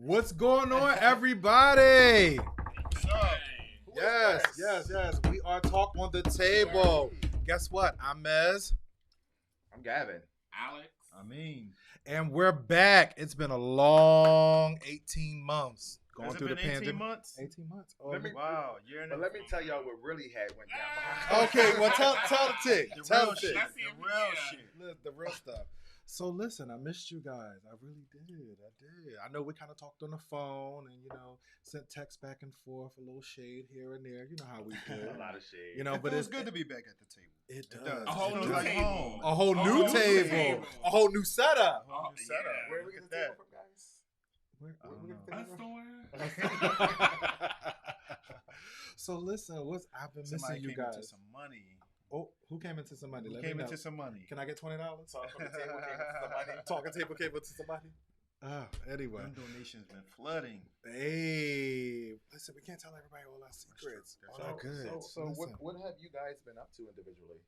What's going on, everybody? What's up? Yes. We are Talk on the Table. Guess what? I'm Mez. I'm Gavin. Alex. And we're back. It's been a long 18 months going Has it through the been 18 pandemic. months? 18 months. Oh, Wow, year and But let me tell y'all what really had went down. okay, well, tell the tick. The Tell real the shit. tick. Let's see if The real we can. shit. The real stuff. So listen, I missed you guys. I really did. I know we kind of talked on the phone and sent texts back and forth, a little shade here and there. You know how we do. A lot of shade. But It's it's good to be back at the table. It does. does. A whole It feels new like table. home. A whole new new table. table. A whole new setup. Oh, New setup. yeah. Where are we getting the table from, guys? Where- I don't we know. get the A table from? store. So listen, I've been Somebody missing you came into guys. some money. Oh, who came into some money? Who Let me came know. into some money? Can I get $20? Talk on the table, came into somebody. Talking table came into somebody. Anyway. Them donations been flooding. Hey, listen, we can't tell everybody all our secrets. That's All our goods. So Listen. what have you guys been up to individually?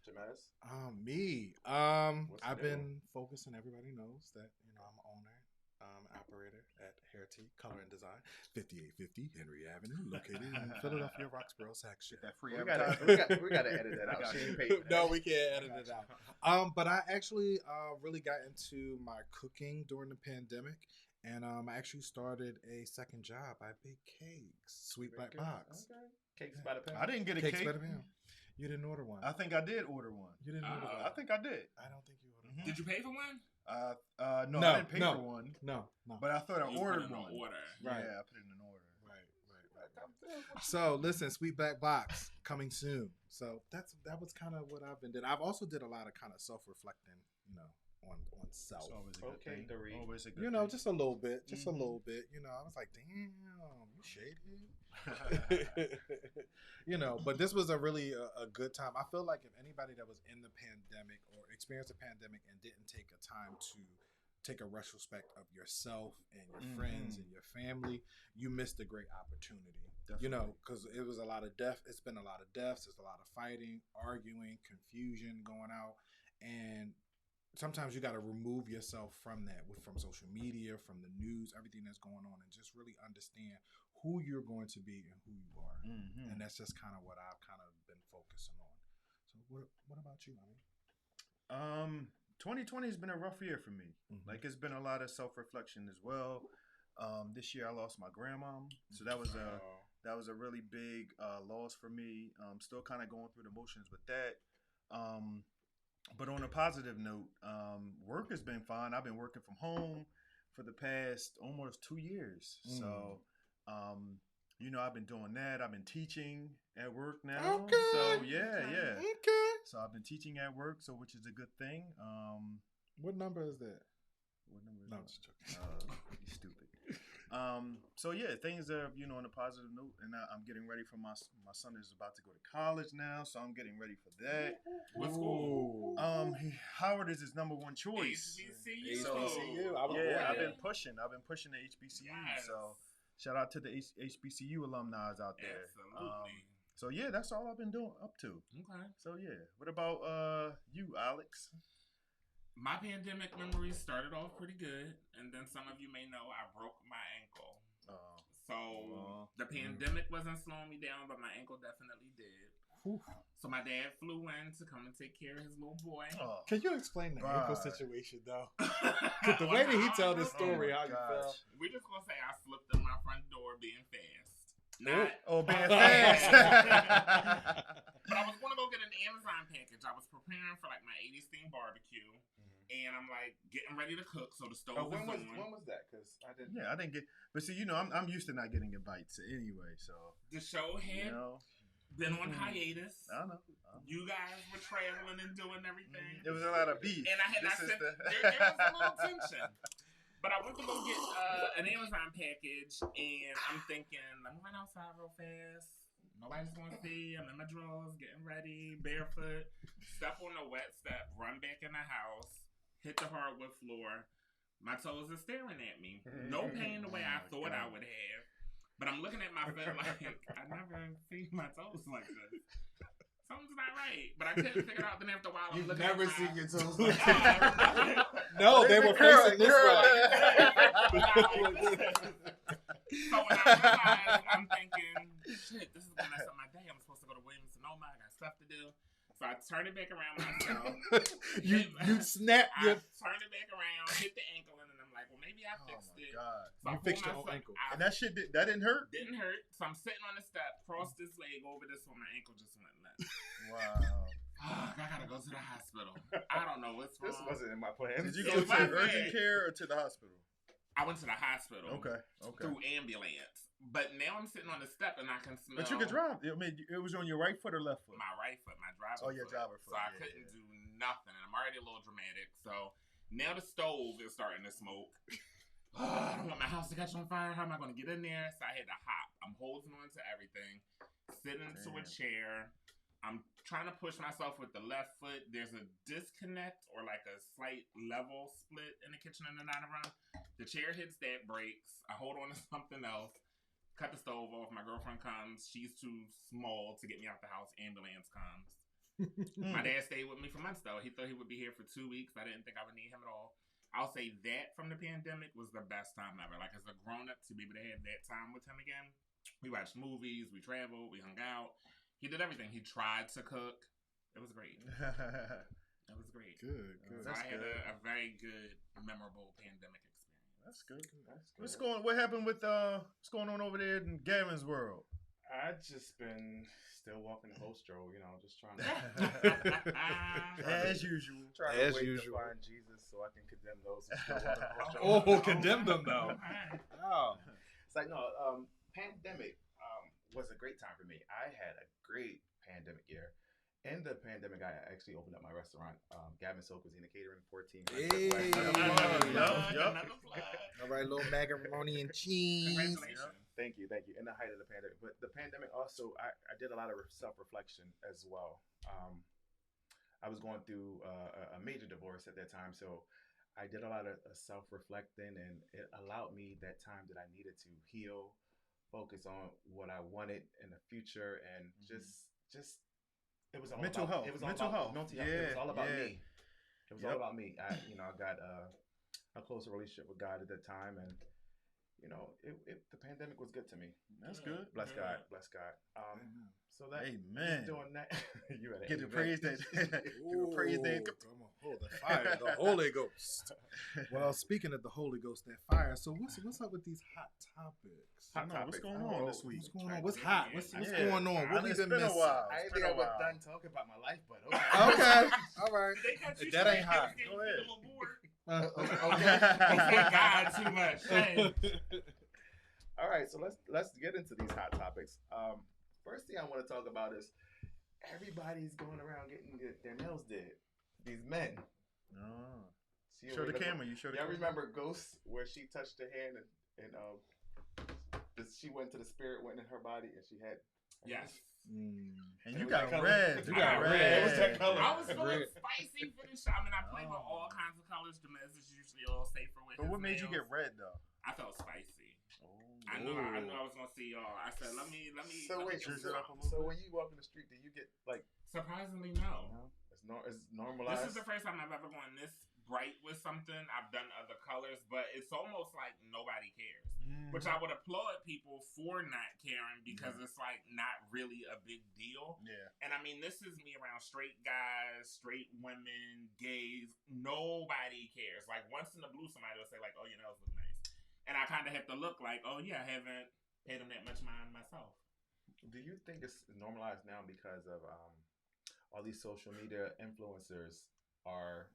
Jamez? Me. What's I've new? been focusing. Everybody knows that I'm an owner, operator at Heritage Color and Design, 5850 Henry Avenue, located in Philadelphia, Roxborough, section. Get that free We gotta, advertisement. we gotta edit that out. She ain't paid for that. No, we can't edit it out. But I actually really got into my cooking during the pandemic, and I actually started a second job. I bake cakes, sweet black box. Okay. Cakes by the pound. I didn't get a Cakes cake. by the pound. You didn't order one. I think I did order one. You didn't order one. I think I did. I don't think you ordered. Mhm. Did you pay for one? No, No, I didn't pay no. for one, No. but I thought I You ordered put in an one. order. Right. Yeah, I put it in an order. Right. So listen, sweet black box coming soon. So that was kind of what I've been doing. I've also did a lot of kind of self-reflecting, on self. It's always a good Okay, thing. Dory. Always a good thing. Just a little bit, a Mhm. little bit. I was like, damn, you shady. But this was a really a good time. I feel like if anybody that was in the pandemic or experienced a pandemic and didn't take a time to take a retrospect of yourself and your friends and your family, you missed a great opportunity. Definitely. Because it was a lot of death. It's been a lot of deaths. There's a lot of fighting, arguing, confusion going out, and sometimes you got to remove yourself from that, from social media, from the news, everything that's going on, and just really understand who you're going to be and who you are. Mhm. And that's just kind of what I've kind of been focusing on. So what about you, Mommy? 2020 has been a rough year for me. Mhm. Like it's been a lot of self-reflection as well. This year I lost my grandma, so that was a really big loss for me. Still kind of going through the motions with that. But on a positive note, work has been fine. I've been working from home for the past almost 2 years. So, I've been doing that. I've been teaching at work now. Okay. So yeah. Okay. So I've been teaching at work, so which is a good thing. What number is that? What number is No, that? I'm just joking. You stupid. So yeah, things are on a positive note, and I'm getting ready for my son is about to go to college now, so I'm getting ready for that. What school? Howard is his number one choice. HBCU. HBCU. I was Yeah, born I've there. been pushing. I've been pushing the HBCU. Yes. So shout out to the HBCU alumni out there. Absolutely. So yeah, that's all I've been doing up to. Okay. So yeah, what about you, Alex? My pandemic memories started off pretty good, and then some of you may know I broke my ankle. So the pandemic wasn't slowing me down, but my ankle definitely did. Whew. So my dad flew in to come and take care of his little boy. Oh, Can you explain the ankle God. situation though? The way that he tell this story, how you felt. We're just gonna say I slipped in my front door being fast. Not being fast. But I was gonna go get an Amazon package. I was preparing for like my 80s themed barbecue, and I'm like getting ready to cook. So the stove when is was on. that? Because I didn't. Yeah, I didn't get, but see, I'm used to not getting invites anyway, so The show had been on hiatus. I know. You guys were traveling and doing everything. There was a lot of beef, And I had not This is sent, the- there was a little tension. But I went to go get an Amazon package, and I'm thinking, let me run outside real fast. Nobody's going to see. I'm in my drawers, getting ready, barefoot. Step on the wet step, run back in the house, hit the hardwood floor. My toes are staring at me. No pain the way I thought I would have. But I'm looking at my foot like, I never seen my toes like this. something's not right. But I couldn't figure it out. Then after a while, I'm You've looking never at seen my... your toes like No, they were facing this way. So when I realized, I'm thinking, shit, this is gonna mess up my day. I'm supposed to go to Williams Sonoma. I got stuff to do. So I turned it back around myself. you snap I your. turned it back around, hit the ankle, and then I'm like, well, maybe I fixed it. God. So You I fixed pulled your own myself ankle. out. And that shit that didn't hurt? Didn't hurt. So I'm sitting on the step, crossed this leg over this one. My ankle just went limp. Wow. I gotta go to the hospital. I don't know what's wrong. This wasn't in my plans. Did you go to urgent care or to the hospital? I went to the hospital. Okay. Through ambulance. But now I'm sitting on the step and I can smell. But you could drive. I mean, it was on your right foot or left foot? My right foot, my driver's Oh, your foot. driver So foot. I couldn't do nothing. And I'm already a little dramatic. So now the stove is starting to smoke. I don't want my house to catch on fire. How am I going to get in there? So I had to hop. I'm holding on to everything. Sitting into a chair. I'm trying to push myself with the left foot. There's a disconnect or like a slight level split in the kitchen in the dining room. The chair hits that, breaks. I hold on to something else. Cut the stove off. My girlfriend comes. She's too small to get me out the house. Ambulance comes. My dad stayed with me for months, though. He thought he would be here for 2 weeks. I didn't think I would need him at all. I'll say that from the pandemic was the best time ever. Like, as a grown-up, to be able to have that time with him again. We watched movies. We traveled. We hung out. He did everything. He tried to cook. It was great. It was great. Good. So I had a very good, memorable pandemic experience. That's good. What happened with what's going on over there in Gavin's world? I just been still walking the whole stroll, just trying to As usual. trying As to wait usual. to find Jesus so I can condemn those who still walking the whole stroll. Oh, condemn them though. Oh. It's like no, pandemic was a great time for me. I had a great pandemic year. In the pandemic, I actually opened up my restaurant, Gavin Soul Cuisine and Catering, 14. Hey. Yup. All right, little macaroni and cheese. Congratulations. Thank you. In the height of the pandemic, but the pandemic also, I did a lot of self-reflection as well. I was going through a major divorce at that time, so I did a lot of self-reflecting, and it allowed me that time that I needed to heal, focus on what I wanted in the future, and just. It was all mental about health. It was all mental about health. It was all about me. It was all Yep. about me. I got a closer relationship with God at that time, and the pandemic was good to me. That's good. Bless God. So that Amen. doing that, you had Get to praise that. Give a praise that. Come on, hold the fire, the Holy Ghost. Well, speaking of the Holy Ghost, that fire. So what's up with these hot topics? Hot What's topics. going on this week? What's going on? What's hot? What's Yeah. going on? What we It's been been a missing? while. I It's think been I a was while. done talking about my life, but Okay, all right. They got you That ain't hot. Go ahead. Thank God too much. Hey. All right, so let's get into these hot topics. First thing I want to talk about is everybody's going around getting their nails did. These men. Oh. See, Show the camera. You show the Y'all camera. remember Ghost where she touched her hand and she went to the spirit, went in her body, and she had. Yes. And It you was got that color. red. You got red. It was that color. I was feeling Red. spicy for the shot. I mean, I play with all kinds of colors. Jamez is usually a little safer with But his what made you nails. get red though? I felt spicy. Oh. I knew I was gonna see y'all. I said, let me. So let me wait, get so some. so when you walk in the street, do you get like? Surprisingly, no. It's normalized. This is the first time I've ever gone this bright with something. I've done other colors, but it's almost like nobody cares. Which I would applaud people for not caring because it's like not really a big deal. Yeah. And I mean, this is me around straight guys, straight women, gays. Nobody cares. Like once in the blue, somebody will say like, "Oh, your nails look nice," and I kind of have to look like, "Oh yeah, I haven't paid them that much mind myself." Do you think it's normalized now because of all these social media influencers are?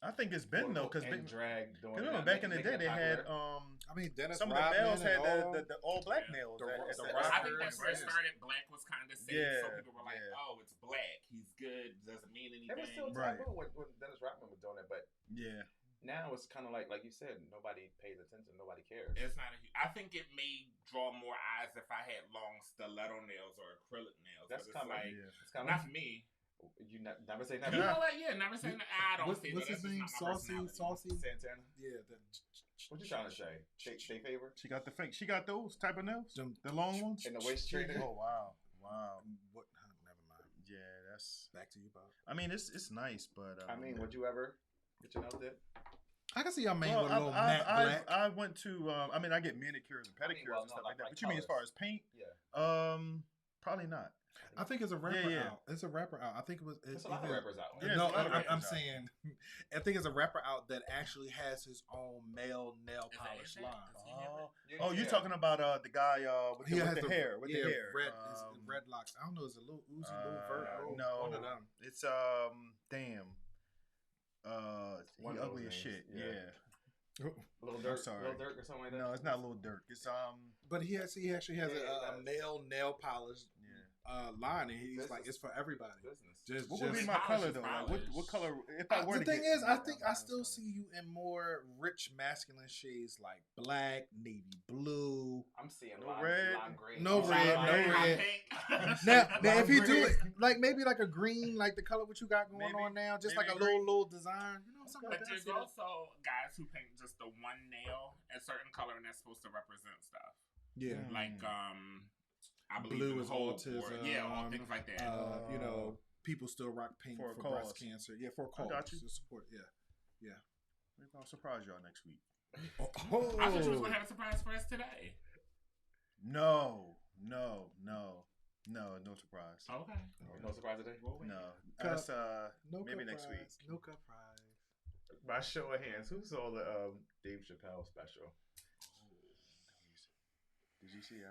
I think it's been though, because drag doing. remember back in the day they had I mean, Dennis some of the Rodman males had and all. the all black Yeah. nails. The at Rock- the the I Rock- think that's where it Yeah. started. Black was kind of safe, so Yeah, people were like, yeah. "Oh, it's black. He's good. Doesn't mean anything." It was still Right. taboo when Dennis Rodman was doing it, but Yeah. now it's kind of like you said, nobody pays attention, nobody cares. It's not. I think it may draw more eyes if I had long stiletto nails or acrylic nails. That's But it's kind of like Yeah. it's kind not of for me. you never say You never. know what? Yeah, never say. I don't What's see his that. That's just name? not my Saucy, personality. Saucy. Santana. Yeah. What you trying to say? They favor She got the fake. She got those type of nails. Them- The long ones. in the waist trainer. Oh wow. Wow. What? Never mind. Yeah. that's. Back to you, Bob. I mean, it's nice, but I mean, would you ever get your nails did? I can see your man well, with a little matte black. I went to. I mean, I get manicures and pedicures and stuff like that. But you mean as far as paint? Yeah. Probably not. I think it's a rapper Yeah. out. It's a rapper out. I think it was. There's a lot of rappers out. Yeah, No, there's a lot of rappers I'm out. saying, I think it's a rapper out that actually has his own male nail polish line. Oh, you're talking about the guy with He the, has with the hair, with the hair, red locks. I don't know. Is it Lil Uzi, Lil Vert? no, One of them. it's damn, One he of ugly those as names, shit. yeah. Yeah. Little I'm Dirk, sorry. Little Dirk or something like that. No, it's not Lil Durk. It's But he actually has a male nail polish line, and he's Business. like, it's for everybody. Business. What would be my color though? Like, what color? If I were The to thing get, is, I think I still see you in more rich masculine shades like black, navy blue. I'm seeing No lime, red. lime green. No red, no red. Now if you do it like maybe like a green, like the color what you got going Maybe. on now, just Maybe like a green. little design, you know, something But like that. there's also guys who paint just the one nail a certain color, and that's supposed to represent stuff. Yeah, Like I believe blue in is hope autism. or, yeah, all things like that. You know, people still rock pink For a for breast cause. cancer. Yeah, for a cause. got you. To support. Yeah. maybe I'll surprise y'all next week. I thought you was gonna have a surprise for us today. No surprise. Okay. No surprise today. No, Cut. that's No maybe cut next prize. week. No cut prize. By show of hands, who saw the Dave Chappelle special? Did you see?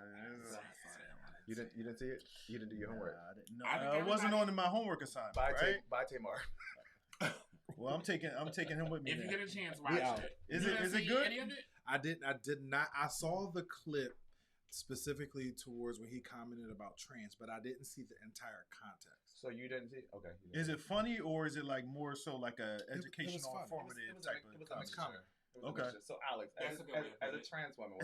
You didn't see it? You didn't do your homework. I didn't. No, I think it wasn't everybody- on my homework assignment. Bye, Right? Bye, Tamar. Well, I'm taking him with me. If you then. get a chance, We watch out. it. Is You it- didn't is it see good? Any of it? I did not. I saw the clip specifically towards when he commented about trans, but I didn't see the entire context. So you didn't see it? Okay. Is it funny or is it like more so like a was educational, fun. informative It type was of a comedy? mixture. It was a Okay. mixture. So Alex, That's a good way to as put a it. trans woman,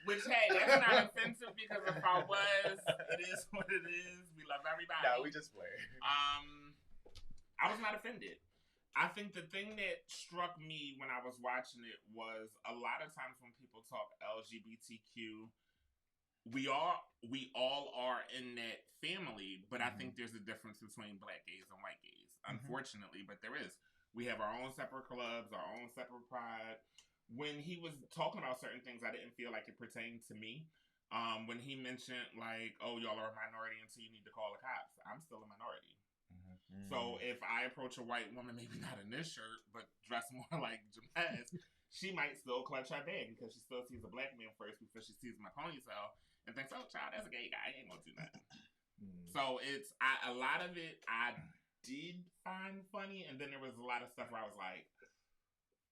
Which, hey, that's not offensive because if I was, it is what it is. We love everybody. no, we just play. I was not offended. I think the thing that struck me when I was watching it was a lot of times when people talk LGBTQ, we all are in that family, but I think there's a difference between black gays and white gays, unfortunately, but there is. We have our own separate clubs, our own separate pride. When he was talking about certain things, I didn't feel like it pertained to me. When he mentioned like, oh, y'all are a minority until you need to call the cops. I'm still a minority. So if I approach a white woman, maybe not in this shirt, but dressed more like Jamez, she might still clutch her bag because she still sees a black man first before she sees my ponytail and thinks, oh, child, that's a gay guy. He ain't gonna do nothing. So it's a lot of it I did find funny, and then there was a lot of stuff where I was like,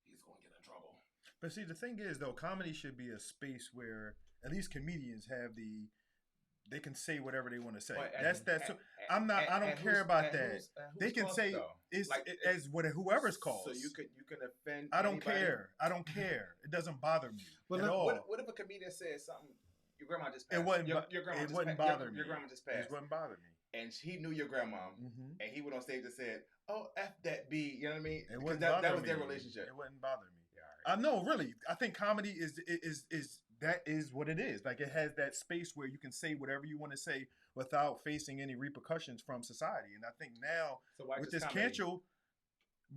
he's gonna get in trouble. But see, the thing is, though, comedy should be a space where at least comedians have they can say whatever they want to say. I don't care about that. They can say it's Like, as whoever's called. So you can offend. I don't anybody? care. I don't care. It doesn't bother me But at look, all. What if a comedian says something? Your grandma just passed. It wouldn't. Your grandma It just wouldn't passed. bother me. Your grandma just passed. It wouldn't bother me. And he knew your grandma, and he went on stage and said, "Oh, f that B," you know what I mean? It Because wouldn't that bother was me. their relationship. It wouldn't bother me. Yeah, all right. I know, really. I think comedy is that is what it is. Like, it has that space where you can say whatever you want to say without facing any repercussions from society. And I think now So why with just this comedy? cancel,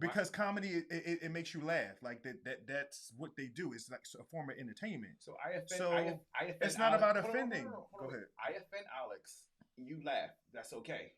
because comedy it makes you laugh. Like that's what they do. It's like a form of entertainment. So I offend. So, I offend it's not Alex. about Hold on, offending. hold on. Go ahead. I offend Alex. You laugh. That's okay.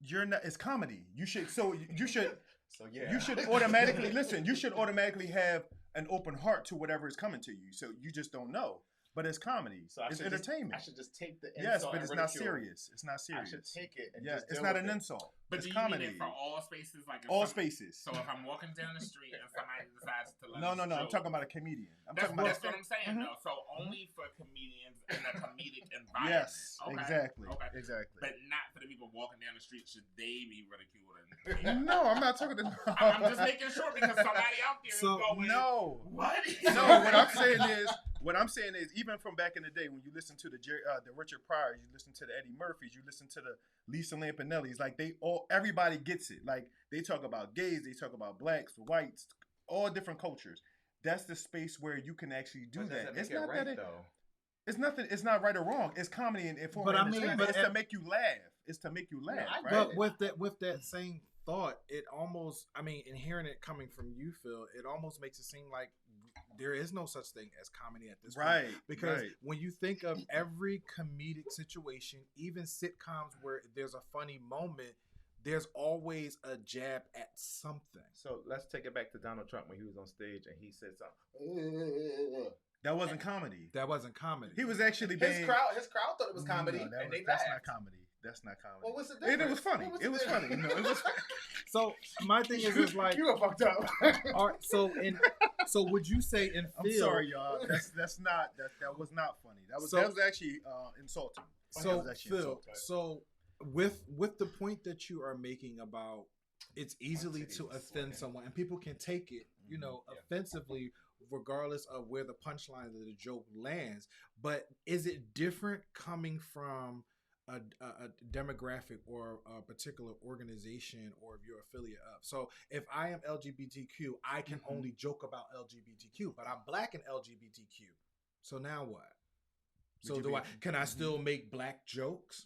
You're not. It's comedy. You should. So you should. So yeah. You should automatically listen. You should automatically have an open heart to whatever is coming to you. So you just don't know. But it's comedy. So I it's should entertainment. I should just take the insult. Yes, but and it's not ridicule. serious. It's not serious. I should take it and Yeah, just it's deal not with an it. insult. But it's do you comedy. mean it for all spaces? Like if All some- spaces. So if I'm walking down the street and somebody decides to let No. us I'm joke, talking about a comedian. I'm That's talking about. what I'm saying, though. So only for comedians in a comedic environment. Yes, Okay. exactly. Okay. Exactly. But not for the people walking down the street. Should they be ridiculed? And No, I'm not talking to. I'm just making sure because somebody out there So, is going, No. what? No, what I'm saying is, even from back in the day when you listen to the Richard Pryors, you listen to the Eddie Murphys, you listen to the Lisa Lampanellis, like everybody gets it. Like, they talk about gays, they talk about blacks, whites, all different cultures. That's the space where you can actually do But does that. it make It's it not right, that it. though. It's nothing. It's not right or wrong. It's comedy and form But of I mean, entertainment. but It's to make you laugh. It's to make you laugh, I right? get But it. with that same thought, it almost, I mean, in hearing it coming from you, Phil, it almost makes it seem like there is no such thing as comedy at this Right, point. Because right. when you think of every comedic situation, even sitcoms where there's a funny moment, there's always a jab at something. So let's take it back to Donald Trump when he was on stage and he said something. That wasn't comedy. That wasn't comedy. He was actually His being. crowd thought it was comedy, No, and they that's laughed. not comedy. That's not comedy. Well, what's the And difference? it was funny. What It was the funny. difference? No, it was. So my thing is like, You were fucked up. all right, so would you say in I'm Phil? sorry, y'all. That's not that was not funny. That was actually insulting. That So was actually Phil, insulting. so with the point that you are making about it's easily to offend someone and people can take it, you know, offensively regardless of where the punchline of the joke lands. But is it different coming from a demographic or a particular organization or if you're affiliate of? So if I am LGBTQ, I can only joke about LGBTQ, but I'm black and LGBTQ. So now what? So can I still make black jokes,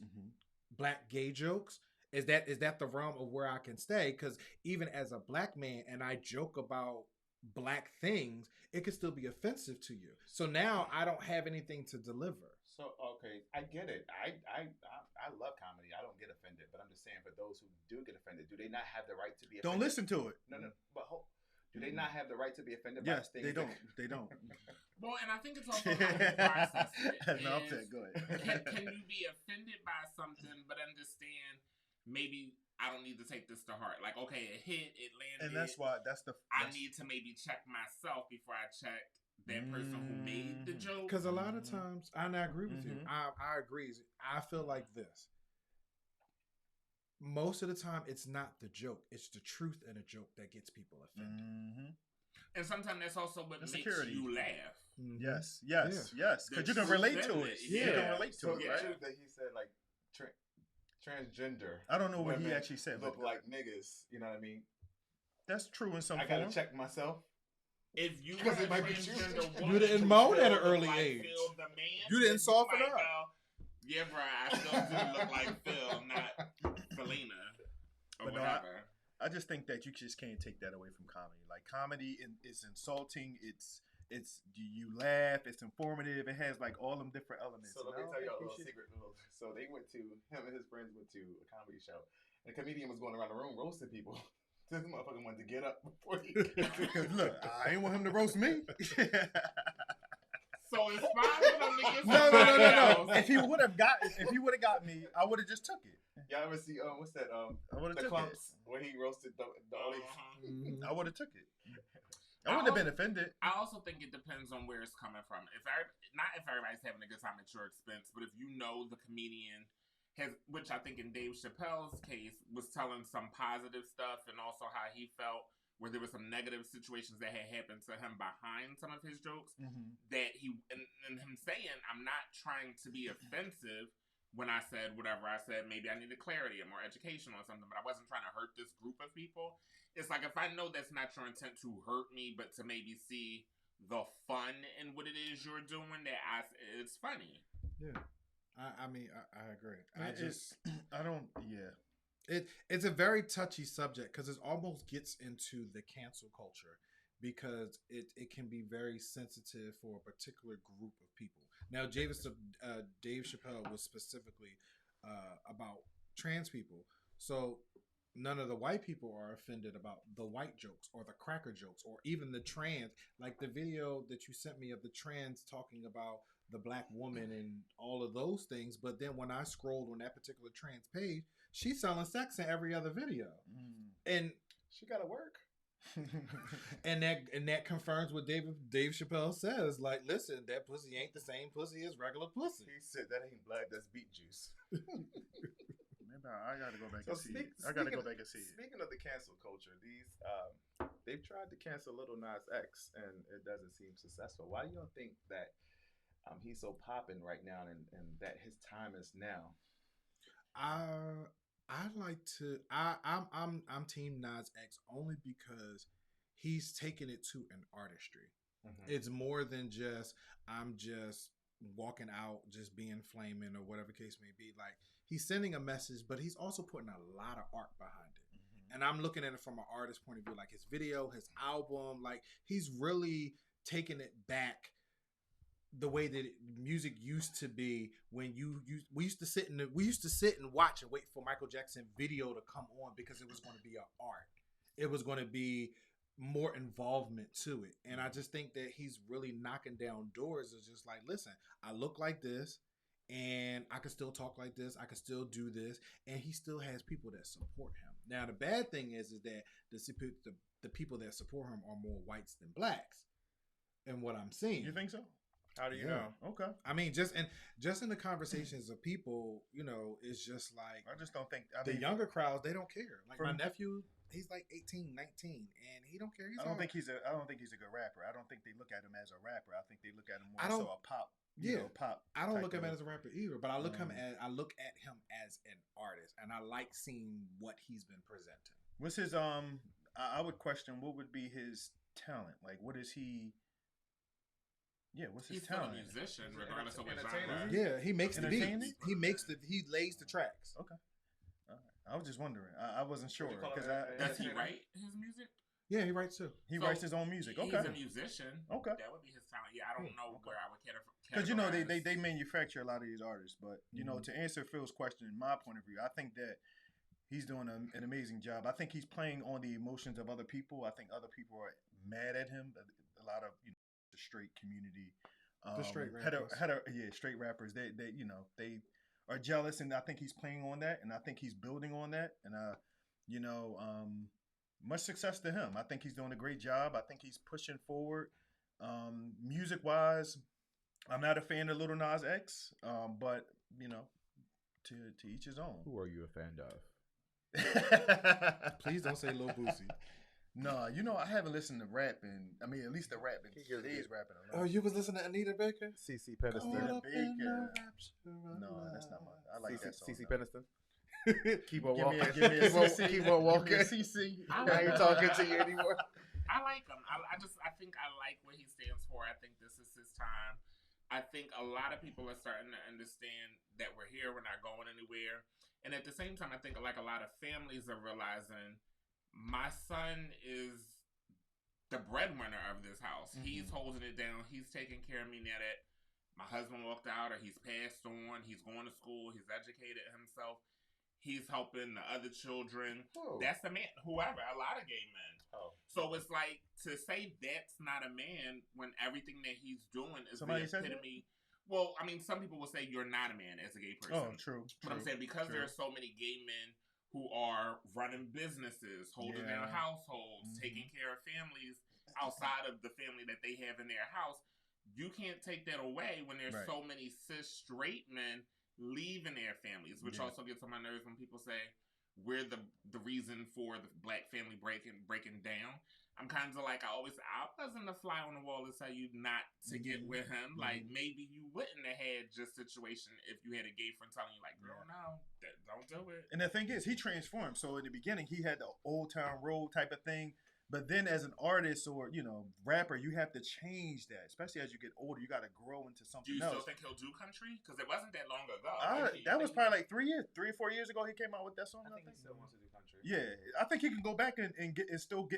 black gay jokes? Is that the realm of where I can stay? Because even as a black man, and I joke about black things, it could still be offensive to you. So now I don't have anything to deliver. So okay, I get it. I love comedy. I don't get offended, but I'm just saying for those who do get offended, do they not have the right to be offended? Don't listen to it. No. But do they not have the right to be offended by Yes, things? they don't. They don't. Well, and I think it's also how you process it. No, I'm is, saying, go ahead. can you be offended by something, but understand maybe I don't need to take this to heart? Like, okay, it hit, it landed. And that's why I need to maybe check myself before I check that person who made the joke. Because a lot of times, and I agree with you. I agree. I feel like this. Most of the time, it's not the joke; it's the truth in a joke that gets people offended. And sometimes that's also what makes you laugh. Yes, because you can relate to it. Yeah. You can relate to So it, it's right? true that he said like transgender. I don't know what he women actually said. Look but like niggas. You know what I mean? that's true in some I form. gotta check myself. If you Because were it a might be transgender true. woman, You didn't who moan at an still early look like age. Phil the man, You didn't then soften might up. go, yeah, bro, I still do look like Phil, not Selena or But no, whatever. I just think that you just can't take that away from comedy. Like comedy is insulting. It's you laugh. It's informative. It has like all them different elements. So let me tell y'all a little secret. So they went to him and his friends went to a comedy show, and the comedian was going around the room roasting people. This motherfucker wanted to get up before he. Look, I ain't want him to roast me. So it's fine for them to get No. somebody else. If he would have got me, I would have just took it. Y'all ever see what's that? I would have The took clumps where he roasted the audience. Uh-huh. I would have took it. I wouldn't have been offended. I also think it depends on where it's coming from. Not if everybody's having a good time at your expense, but if you know the comedian has, which I think in Dave Chappelle's case was telling some positive stuff and also how he felt where there were some negative situations that had happened to him behind some of his jokes, that he and him saying, I'm not trying to be offensive when I said whatever I said. Maybe I needed clarity or more education or something, but I wasn't trying to hurt this group of people. It's like if I know that's not your intent to hurt me, but to maybe see the fun in what it is you're doing, it's funny. Yeah. I mean, I agree. It's a very touchy subject because it almost gets into the cancel culture because it can be very sensitive for a particular group of people. Now, Dave Chappelle was specifically about trans people, so none of the white people are offended about the white jokes or the cracker jokes or even the trans. Like the video that you sent me of the trans talking about the black woman and all of those things. But then when I scrolled on that particular trans page, she's selling sex in every other video. And She gotta work. and that confirms what Dave Chappelle says. Like, listen, that pussy ain't the same pussy as regular pussy. He said that ain't blood, that's beet juice. Maybe I gotta go back So and see it. I gotta go back and see it. Speaking of the cancel culture, they've tried to cancel Lil Nas X and it doesn't seem successful. Why do you think that he's so popping right now and that his time is now? I'm Team Nas X only because he's taken it to an artistry. It's more than just I'm just walking out just being flaming or whatever case may be. Like he's sending a message, but he's also putting a lot of art behind it. And I'm looking at it from an artist point of view, like his video, his album, like he's really taking it back the way that music used to be when we used to sit and watch and wait for Michael Jackson video to come on because it was going to be an art. It was going to be more involvement to it. And I just think that he's really knocking down doors. It's just like, listen, I look like this and I can still talk like this. I can still do this. And he still has people that support him. Now, the bad thing is that the people that support him are more whites than blacks. And what I'm seeing. You think so? How do you know? Okay. I mean, just in the conversations of people, it's just like I just don't think the younger crowds, they don't care. Like my nephew, he's like 18, 19, and he don't care. I don't think he's a good rapper. I don't think they look at him as a rapper. I think they look at him more so a pop. Pop. I don't look at him as a rapper either, but I look at him as an artist, and I like seeing what he's been presenting. What's his I would question what would be his talent. Like, what is he? Yeah, what's his talent? He's still a musician, regardless of what genre. Yeah, he makes the beats. He lays the tracks. Okay. All right. I was just wondering. I wasn't sure because does he write his music? Yeah, he writes too. He writes his own music. Okay, he's a musician. Okay, that would be his talent. Yeah, I don't know where I would because they manufacture a lot of these artists, but to answer Phil's question, in my point of view, I think that he's doing an amazing job. I think he's playing on the emotions of other people. I think other people are mad at him. A lot of the straight community, the straight rappers. Straight rappers. They are jealous, and I think he's playing on that, and I think he's building on that, and much success to him. I think he's doing a great job. I think he's pushing forward. Music wise, I'm not a fan of Lil Nas X, but to each his own. Who are you a fan of? Please don't say Lil Boosie. No, I haven't listened to rap at least the rap in today's rapping a lot. Oh, you was listening to Anita Baker? CC Peniston. No, that's not my. I like that song. CC Peniston. Keep on walking. Keep on walking. CC. I ain't talking to you anymore. I like him. I think I like what he stands for. I think this is his time. I think a lot of people are starting to understand that we're here. We're not going anywhere. And at the same time, I think like a lot of families are realizing my son is the breadwinner of this house. Mm-hmm. He's holding it down. He's taking care of me now that my husband walked out or he's passed on. He's going to school. He's educated himself. He's helping the other children. Oh. That's a man. Whoever. A lot of gay men. Oh. So it's like to say that's not a man when everything that he's doing is the epitome. Well, I mean, some people will say you're not a man as a gay person. Oh, true. But I'm saying because there are so many gay men who are running businesses, holding down households, taking care of families outside of the family that they have in their house, you can't take that away when there's so many cis straight men leaving their families, which also gets on my nerves when people say we're the reason for the black family breaking down. I'm kind of like, I wasn't a fly on the wall to tell you not to get with him. Like, maybe you wouldn't have had this situation if you had a gay friend telling you, like, girl, no, don't do it. And the thing is, he transformed. So in the beginning, he had the Old Town Road type of thing. But then as an artist or, rapper, you have to change that. Especially as you get older, you got to grow into something else. Do you still think he'll do country? Because it wasn't that long ago. That was probably like 3 or 4 years ago he came out with that song. I think he still wants to do country. Yeah, I think he can go back and still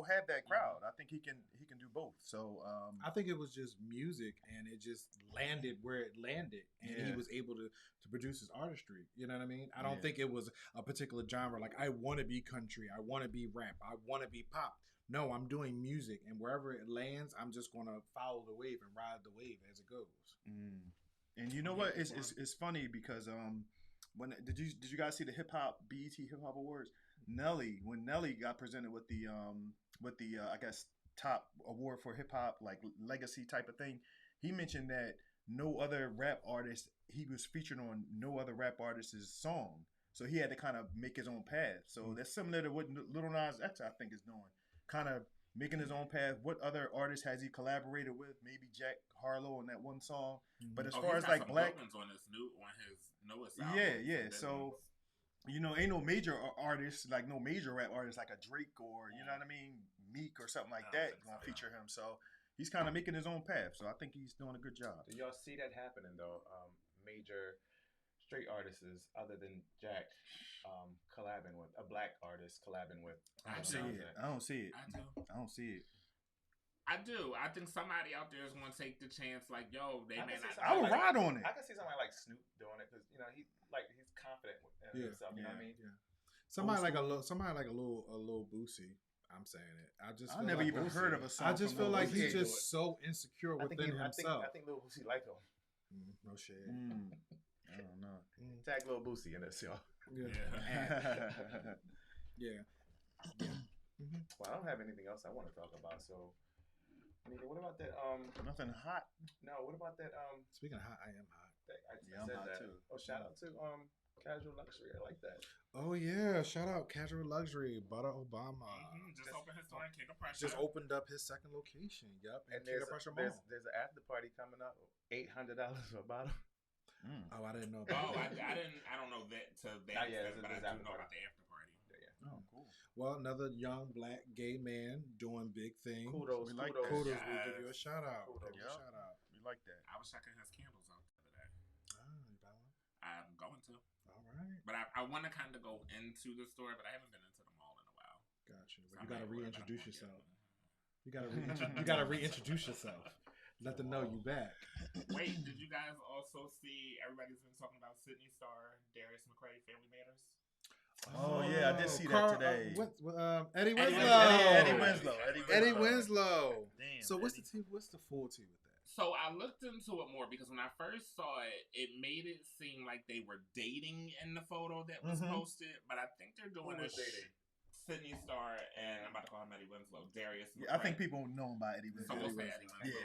have that crowd. I think he can do both. So I think it was just music, and it just landed where it landed, and he was able to produce his artistry. You know what I mean? I don't think it was a particular genre. Like, I want to be country, I want to be rap, I want to be pop. No, I'm doing music, and wherever it lands, I'm just gonna follow the wave and ride the wave as it goes. And you know what? It's funny because when did you guys see the BET Hip Hop Awards? When Nelly got presented with the I guess top award for hip hop, like legacy type of thing, he mentioned that no other rap artist, he was featured on no other rap artist's song, so he had to kind of make his own path. So that's similar to what Lil Nas X, I think, is doing, kind of making his own path. What other artists has he collaborated with? Maybe Jack Harlow on that one song. But as far as like black on his newest album, so ain't no major artists, like no major rap artists like a Drake or you know what I mean, Meek or something like that gonna feature him. So he's kind of making his own path. So I think he's doing a good job. Do y'all see that happening though? Major straight artists other than Jack collabing with a black artist collabing with. I I don't see it. I don't see it. I do. I think somebody out there is going to take the chance. Like, yo, they may not. I would ride on it. I can see somebody like Snoop doing it because he's confident in himself. You know what I mean? Yeah. Somebody like a little Boosie. I'm saying it. I never even heard of a song. I just feel like he's Boosie. just so insecure within himself. I think Lil Boosie like him. No shade. I don't know. Tag Lil Boosie in this, y'all. Yeah. Yeah. Well, I don't have anything else I want to talk about. So, Nita, what about that? Nothing hot. No, what about that? Speaking of hot, I am hot. I I'm said hot that. too. Oh, shout out to Casual Luxury. I like that. Oh yeah, shout out Casual Luxury, Butter Obama. Just opened his store in King of Prussia. Just opened up his second location. Yep, And King of Prussia Mall. there's an after party coming up. $800 for a bottle. Oh, I didn't know. Oh, I don't know that to that Yeah, extent, but I there's do know after about the after party. Yeah. Oh, cool. Well, another young black gay man doing big things. Kudos. We like Kudos. that. We'll give you a shout out. Kudos. Give you a shout out. We like that. I was checking his candles out the other day. You buy one? I'm going to, All right. but I want to kind of go into the store, but I haven't been into the mall in a while. Gotcha. So You I got to might order, but reintroduce I'm yourself. gonna You got to reintroduce yourself. Let them know you back. Wait, did you guys also see? Everybody's been talking about Sydney Star, Darius McCray, Family Matters. Oh, yeah, I did see that today. Eddie Winslow. Winslow. Eddie Eddie Winslow. Damn. So what's Eddie. what's the full tea with that? So I looked into it more because when I first saw it, it made it seem like they were dating in the photo that was posted. But I think they're doing Who a was dating? Sydney Star and I'm about to call him Eddie Winslow, Darius. Yeah, I think McCray. people know him by Eddie So Winslow. we'll say Eddie Winslow.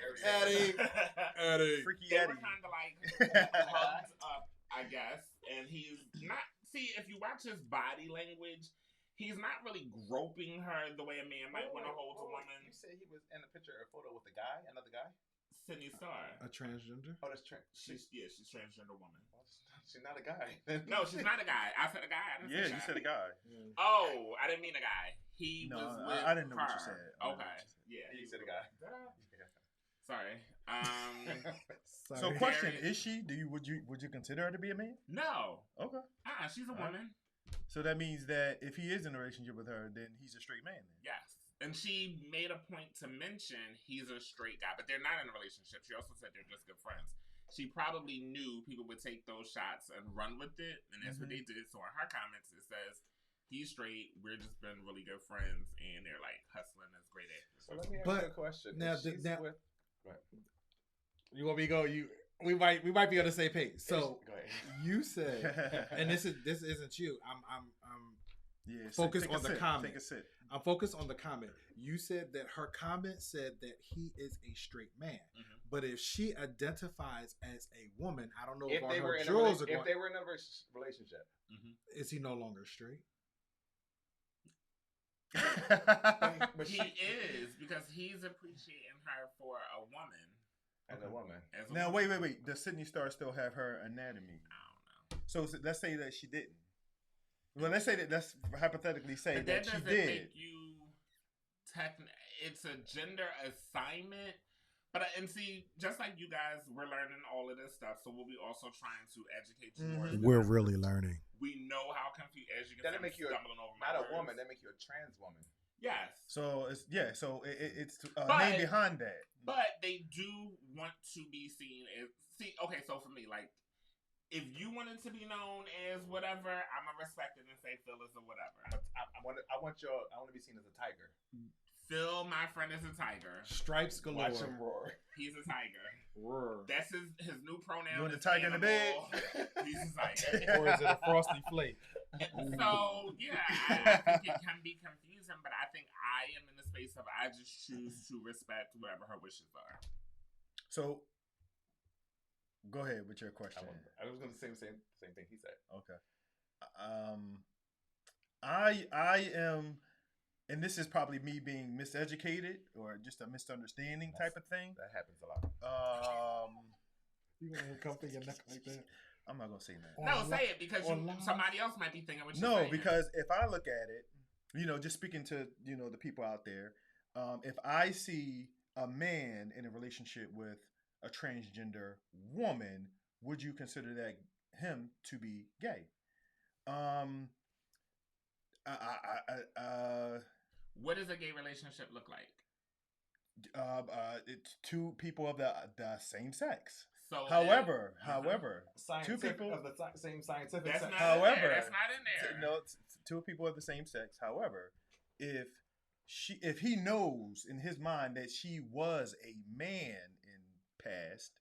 Yeah. Eddie. Freaky They Eddie. were kind of like hugged up, I guess. And he's not. See, if you watch his body language, he's not really groping her the way a man might want to hold a woman. You said he was in a photo with a guy, another guy. Sydney Star. A transgender? Oh, that's She's transgender woman. She's not a guy. No, she's not a guy. I said a guy. I didn't Yeah, say you guy. said a guy. Oh, I didn't mean a guy. He No, was with I didn't know what you her. said. Okay. Yeah. You said a guy. Did I? Yeah. Sorry. Sorry. So, question: Very- Is she? Would you consider her to be a man? No. Okay. She's a woman. So that means that if he is in a relationship with her, then he's a straight man. Then. Yes. And she made a point to mention he's a straight guy, but they're not in a relationship. She also said they're just good friends. She probably knew people would take those shots and run with it, and that's what they did. So in her comments, it says, he's straight, we're just been really good friends, and they're like hustling as great actors. So let me ask But you a question. now If she's now- with, You want me to go? We might be on the same page. So go ahead. you said, and this isn't you. I'm Yeah. Focus take a on the sip, comment. Take a sip. I'm focused on the comment. You said that her comment said that he is a straight man. Mhm. But if she identifies as a woman, I don't know If if all they were her in a drawers are if going. they were in a relationship, Is he no longer straight? but He is, because he's appreciating her for a woman. as a woman, As a Now woman. wait. Does Sydney Star still have her anatomy? I don't know. So let's say that she didn't. Well, let's hypothetically say But that that she doesn't did. make you it's a gender assignment. But and see, just like you guys, we're learning all of this stuff, so we'll be also trying to educate you more. We're really learning. We know how confused, as you can That'll see, make you a- stumbling over my not a words. woman. That make you a trans woman. Yes, So it's it's a But- name behind that. but they do want to be seen as okay. So for me, like, if you wanted to be known as whatever, I'm gonna respect it and say Phyllis or whatever. I want to be seen as a tiger. Phil, my friend, is a tiger. Stripes galore. Watch him roar. He's a tiger. Roar. That's his new pronoun. You want is the tiger in the animal. He's a tiger. Or is it a frosty flake? So yeah, I think it can be confusing, but I think I am in the space of I just choose to respect whatever her wishes are. So go ahead with your question. I was going to say the same thing he said. Okay. I am, and this is probably me being miseducated or just a misunderstanding type of thing. That happens a lot. You gonna come for your neck like that? I'm not gonna say that. No, say it because online? somebody else might be thinking what you're No, saying. because if I look at it, just speaking to the people out there, if I see a man in a relationship with a transgender woman, would you consider that him to be gay? Um, What does a gay relationship look like? It's two people of the same sex. So, however, two Scientific people of the same scientific that's sex. not However, in there. That's not in there. No, two people of the same sex. However, if he knows in his mind that she was a man in past,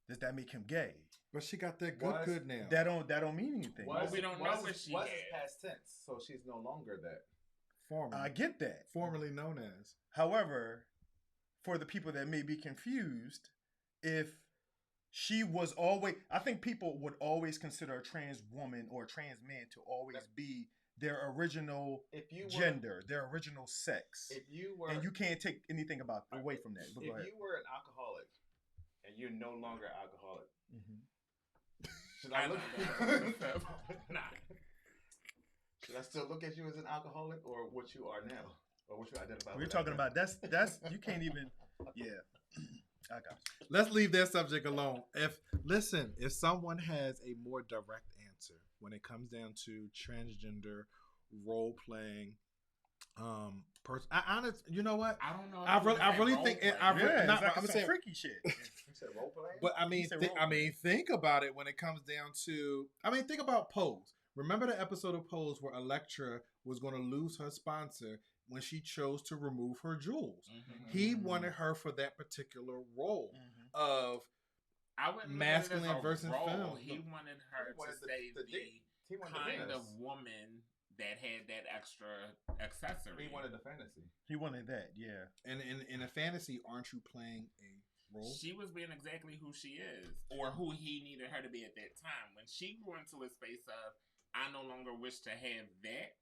does that make him gay? But she got that Was- good now. That don't mean anything. Well, we don't know what she was had. past tense, so she's no longer that. Formerly, I get that. formerly known as. However, for the people that may be confused, if she was always, I think people would always consider a trans woman or a trans man to always be their original If you were, gender, their original sex. if you were, And you can't take anything away from that. But if go ahead. you were an alcoholic and you're no longer alcoholic, Mhm. should I look? Nah. Should I still look at you as an alcoholic, or what you are now, or what you identify? We're with talking now? about that's you can't even. Yeah, I got you. Let's leave that subject alone. If someone has a more direct answer when it comes down to transgender role playing, you know what? I don't know. I really think it. I Yeah, not, it's like I'm some saying, freaky shit. You said role playing. but I mean, He said role think about it when it comes down to. I mean, think about Pose. Remember the episode of Pose where Elektra was going to lose her sponsor when she chose to remove her jewels. Mhm. He wanted her for that particular role of I wouldn't masculine look at it as a versus role. femme. He wanted her He wanted to stay the he wanted the kind of Venus. woman that had that extra accessory. He wanted the fantasy. He wanted that, yeah. And in a fantasy, aren't you playing a role? She was being exactly who she is, or who he needed her to be at that time. When she grew into a space of, I no longer wish to have that,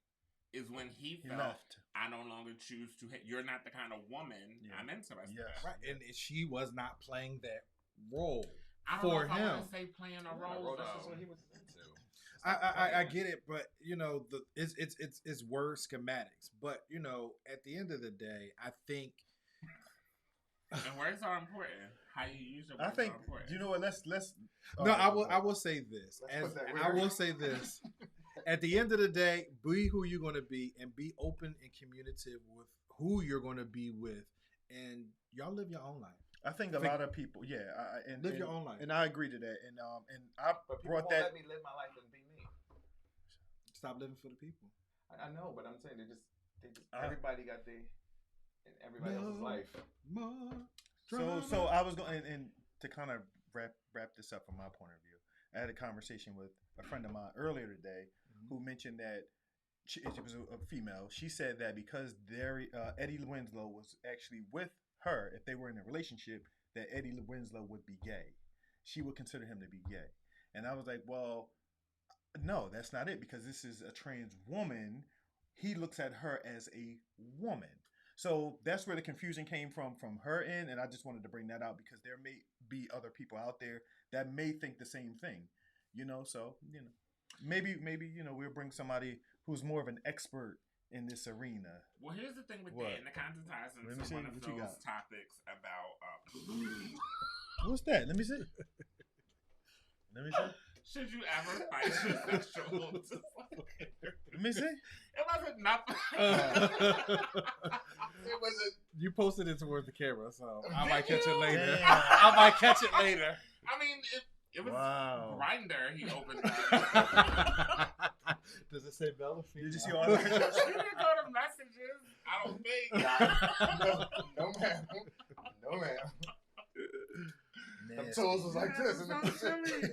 is when he He felt, left. I no longer choose to. You're not the kind of woman Yeah. I'm interested Yes. in. Right, and she was not playing that role I don't for know if I him. want to say playing a role Bro, that's though. just what he was into. I get it, but you know it's word schematics. But you know, at the end of the day, I think And words are important. How you use your I words think are important. you know what. Let's. no, I will say this. Let's As put that I where- will say this. At the end of the day, be who you're going to be, and be open and communicative with who you're going to be with, and y'all live your own life. I think a lot of people, yeah, and Live your own life. and I agree to that. And I But people brought won't that. let me live my life and be me. Stop living for the people. I know, but I'm saying they just Uh, everybody got their in everybody else's life. More So drama. I was going and to kind of wrap this up from my point of view. I had a conversation with a friend of mine earlier today who mentioned that she was a female. She said that because Eddie Winslow was actually with her, if they were in a relationship, that Eddie Winslow would be gay. She would consider him to be gay. And I was like, well, no, that's not it, because this is a trans woman. He looks at her as a woman. So that's where the confusion came from her end, and I just wanted to bring that out because there may be other people out there that may think the same thing, you know. So maybe we'll bring somebody who's more of an expert in this arena. Well, here's the thing with What? that, and it kind of ties Let me into see one of what you those got. topics about. What's that? Let me see. Let me see. Should you ever fight your sexual disorder? Let me see. It wasn't nothing. It wasn't. You posted it towards the camera, so I might catch it you? later. Damn. I might catch it later. I mean, it was Wow. Grindr. He opened up. Does it say male or female? Did you see all the You pictures? didn't go to messages. I don't think. No, ma'am. No, ma'am. The Nasty. tools was like this. And So then silly.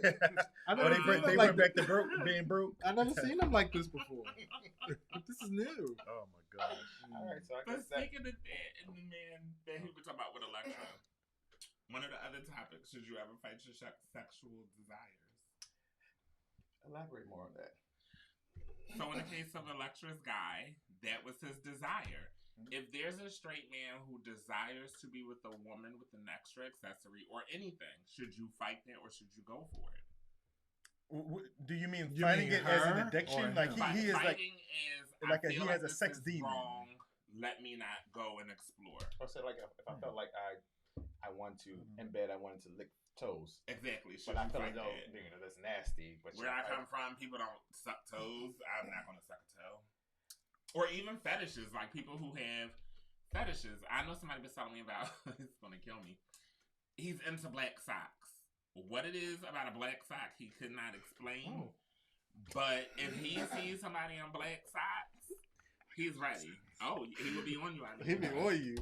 I Oh, never they seen went them like back to being broke. I never seen them like this before. This is new. Oh my gosh. all right, so I But guess that. speaking of that, and the man that he was talking about with Electra, one of the other topics: should you ever fight your sexual desires? Elaborate more on that. So, in the case of Electra's guy, that was his desire. If there's a straight man who desires to be with a woman with an extra accessory or anything, should you fight that or should you go for it? Do you mean You fighting mean it as her an addiction? or Like him? he is like Fighting is like I he feel has a this sex is demon. wrong. let me not go and explore. Or say like if I felt like I want to in bed, I wanted to lick toes. Exactly. But I feel like like that's nasty. But where I come from, people don't suck toes. I'm not gonna suck a toe. Or even fetishes, like people who have fetishes. I know somebody was telling me about. It's gonna kill me. He's into black socks. What it is about a black sock, he could not explain. But if he sees somebody in black socks, he's ready. Oh, he will be on you. He be on you.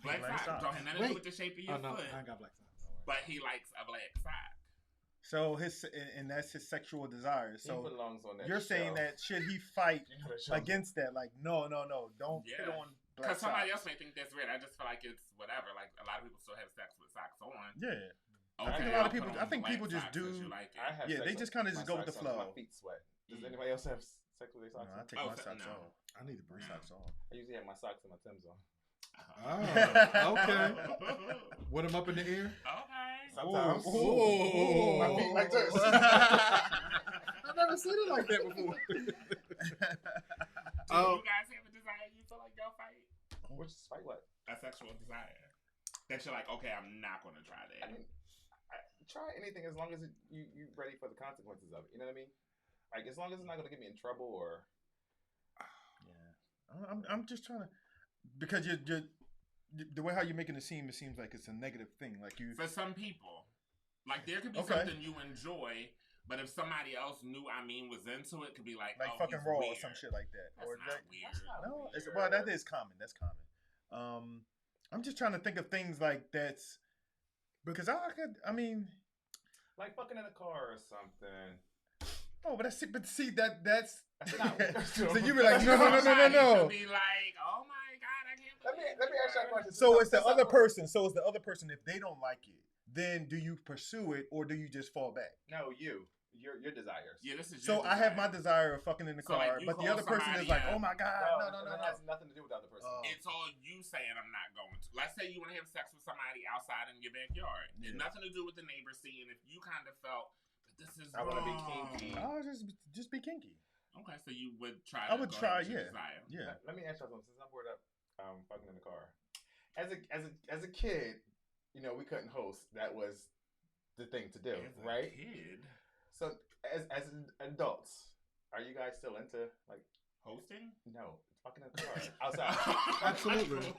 Black socks don't have nothing to do with the shape of your foot. I ain't got black socks. But he likes a black sock. So and that's his sexual desire. So he belongs on that you're saying that should he fight against that? Like, no, don't put on black because somebody socks. else may think that's weird. I just feel like it's whatever. Like a lot of people still have sex with socks on. Yeah. Okay, I think a lot of people. I think people just do. Like They just kind of just go with the flow. My feet sweat. Does anybody else have sex with their socks? No, I take my socks off. I need to bring socks off. I usually have my socks and my Timbs on. Oh, okay. With them up in the air? Okay. Sometimes. Oh. My feet like this. I've never seen it like that before. Do you guys have a desire you feel like y'all fight? Which is fight what? A sexual desire. That you're like, okay, I'm not going to try that. I mean, try anything as long as you ready for the consequences of it. You know what I mean? Like, as long as it's not going to get me in trouble or... Yeah. I'm just trying to... Because you're the way how you're making it seems like it's a negative thing. Like you... For some people. Like, there could be something you enjoy, but if somebody else knew was into it, could be like fucking raw weird. or some shit like that. That's or not weird. No, well, that is common. That's common. I'm just trying to think of things like that's... Because I mean... Like fucking in a car or something. Oh, but that's that's not so you be like, no. Be like, oh my God, I can't. Let me ask you a question. So it's the other person. So it's the other person. If they don't like it, then do you pursue it or do you just fall back? No, your desires. Yeah, this is. So I have my desire of fucking in the car, like, but the other person is like, oh my God, no. That has nothing to do with the other person. It's all you saying I'm not going to. Let's say you want to have sex with somebody outside in your backyard. Yeah. It's nothing to do with the neighbor seeing. If you kind of felt that this is I want to be kinky. Oh, just be kinky. Okay, so you would try. I would try, yeah. Let me ask you something. Since I'm bored up, fucking in the car. As a kid, we couldn't host. That was the thing to do, right? Kid. So as adults, are you guys still into like hosting? No, fucking in the car outside. Absolutely.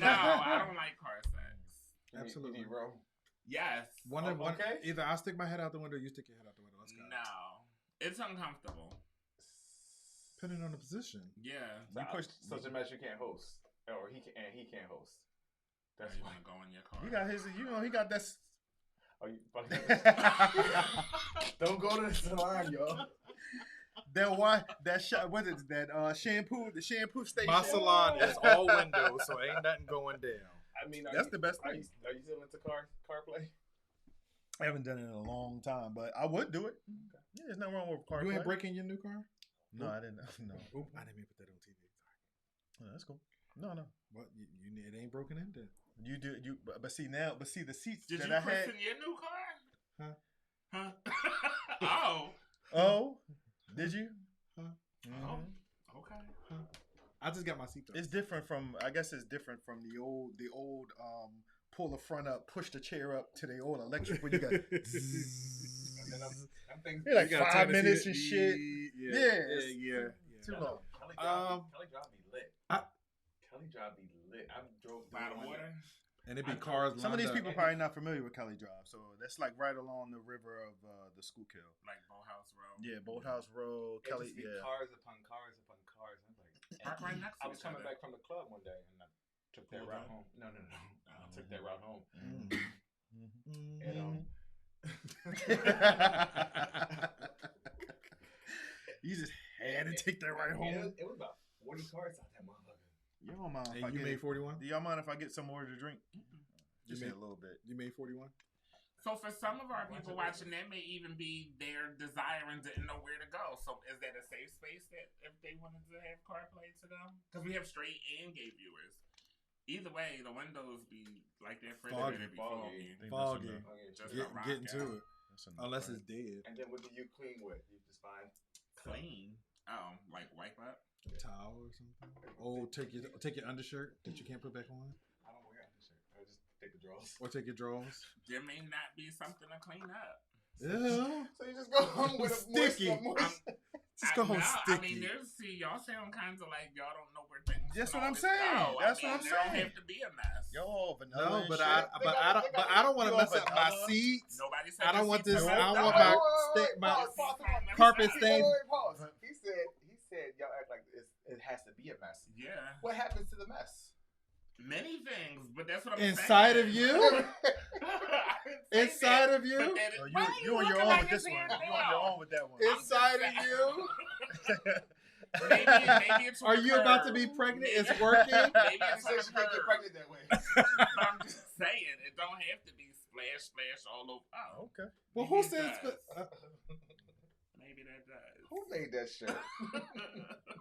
No, I don't like car sex. Absolutely. You need room? Yes. Okay. Either I stick my head out the window, or you stick your head out the window. Let's go. No, it's uncomfortable. Depending on the position. Yeah. So you push such a mess you can't host, or he can't host. That's why you go in your car. He got his. He got that. Oh, you fucking. Don't go to the salon, yo. That shot. What is that? Shampoo. The shampoo station. My salon is all windows, so ain't nothing going down. I mean, that's the best Are thing. you still into car play? I haven't done it in a long time, but I would do it. Okay. Yeah, there's nothing wrong with car You play. ain't breaking your new car? No, I didn't. No. Oop, I didn't mean to put that on TV. Sorry. Oh, that's cool. No. What? It ain't broken in there. You do but see the seats Did that you I had. christen your new car? Huh? Oh. Did you? Huh? Mm-hmm. Oh. Okay. Huh? I just got my seat. It's different from. I guess it's different from the old. Pull the front up, push the chair up to the old electric where you got. You're like 5 minutes and shit. Yeah. Too long. Kelly drive me lit. Kelly drive me lit. I drove by the water. And it be cars. Some of these people probably not familiar with Kelly Drive, so that's like right along the river of the Schuylkill. Like Boathouse Road. Yeah, Boathouse Road. It Kelly. just be Yeah. cars upon cars upon cars. I'm like, park right next to I was coming back from the club one day and I took that route home. No. I took that route home. And you just had to take that right home. It was about 40 cars out that motherfucker. You don't mind if And you made 41? Do y'all mind if I get some more to drink? Just a little bit. You made 41? So for some of our people watching, that may even be their desire and didn't know where to go. So is that a safe space that if they wanted to have car play to them? Because we have straight and gay viewers. Either way, the windows be like that refrigerator be foggy. Just Get into it. Unless it's dead. And then what do you clean with? You just find clean. Oh, like wipe up? Towel or something. Oh, take your undershirt that you can't put back on, I don't wear undershirt. I just take the drawers. or take your drawers. There may not be something to clean up. Yeah, So you just go home with a Sticky. moist. just go home I sticky. mean, y'all sound kind of like y'all don't know where things. That's can what I'm always saying. go. That's I what I'm mean, there don't saying. have to be a mess. Yo, vanilla. No, and but shit. I don't want to You mess all up my vanilla? seats. Nobody said I don't the want seats this. are I don't messed want up. my Pause. carpet Wait, stain. pause. He said y'all act like it has to be a mess. Yeah, What happens to the mess? many things, but that's what I'm Inside saying. of you? I didn't say Inside that, of you? but that is- Oh, why you are on your looking own like with this it's one. here You on your now? own with that one. Inside of you? Maybe it's Are you about to be pregnant? It's working. Maybe He it's said on she the can't get curve. pregnant that way. But I'm just saying, it don't have to be splash all over. Oh, Okay. Well, maybe who it says? does. Maybe that does. Who made that shirt?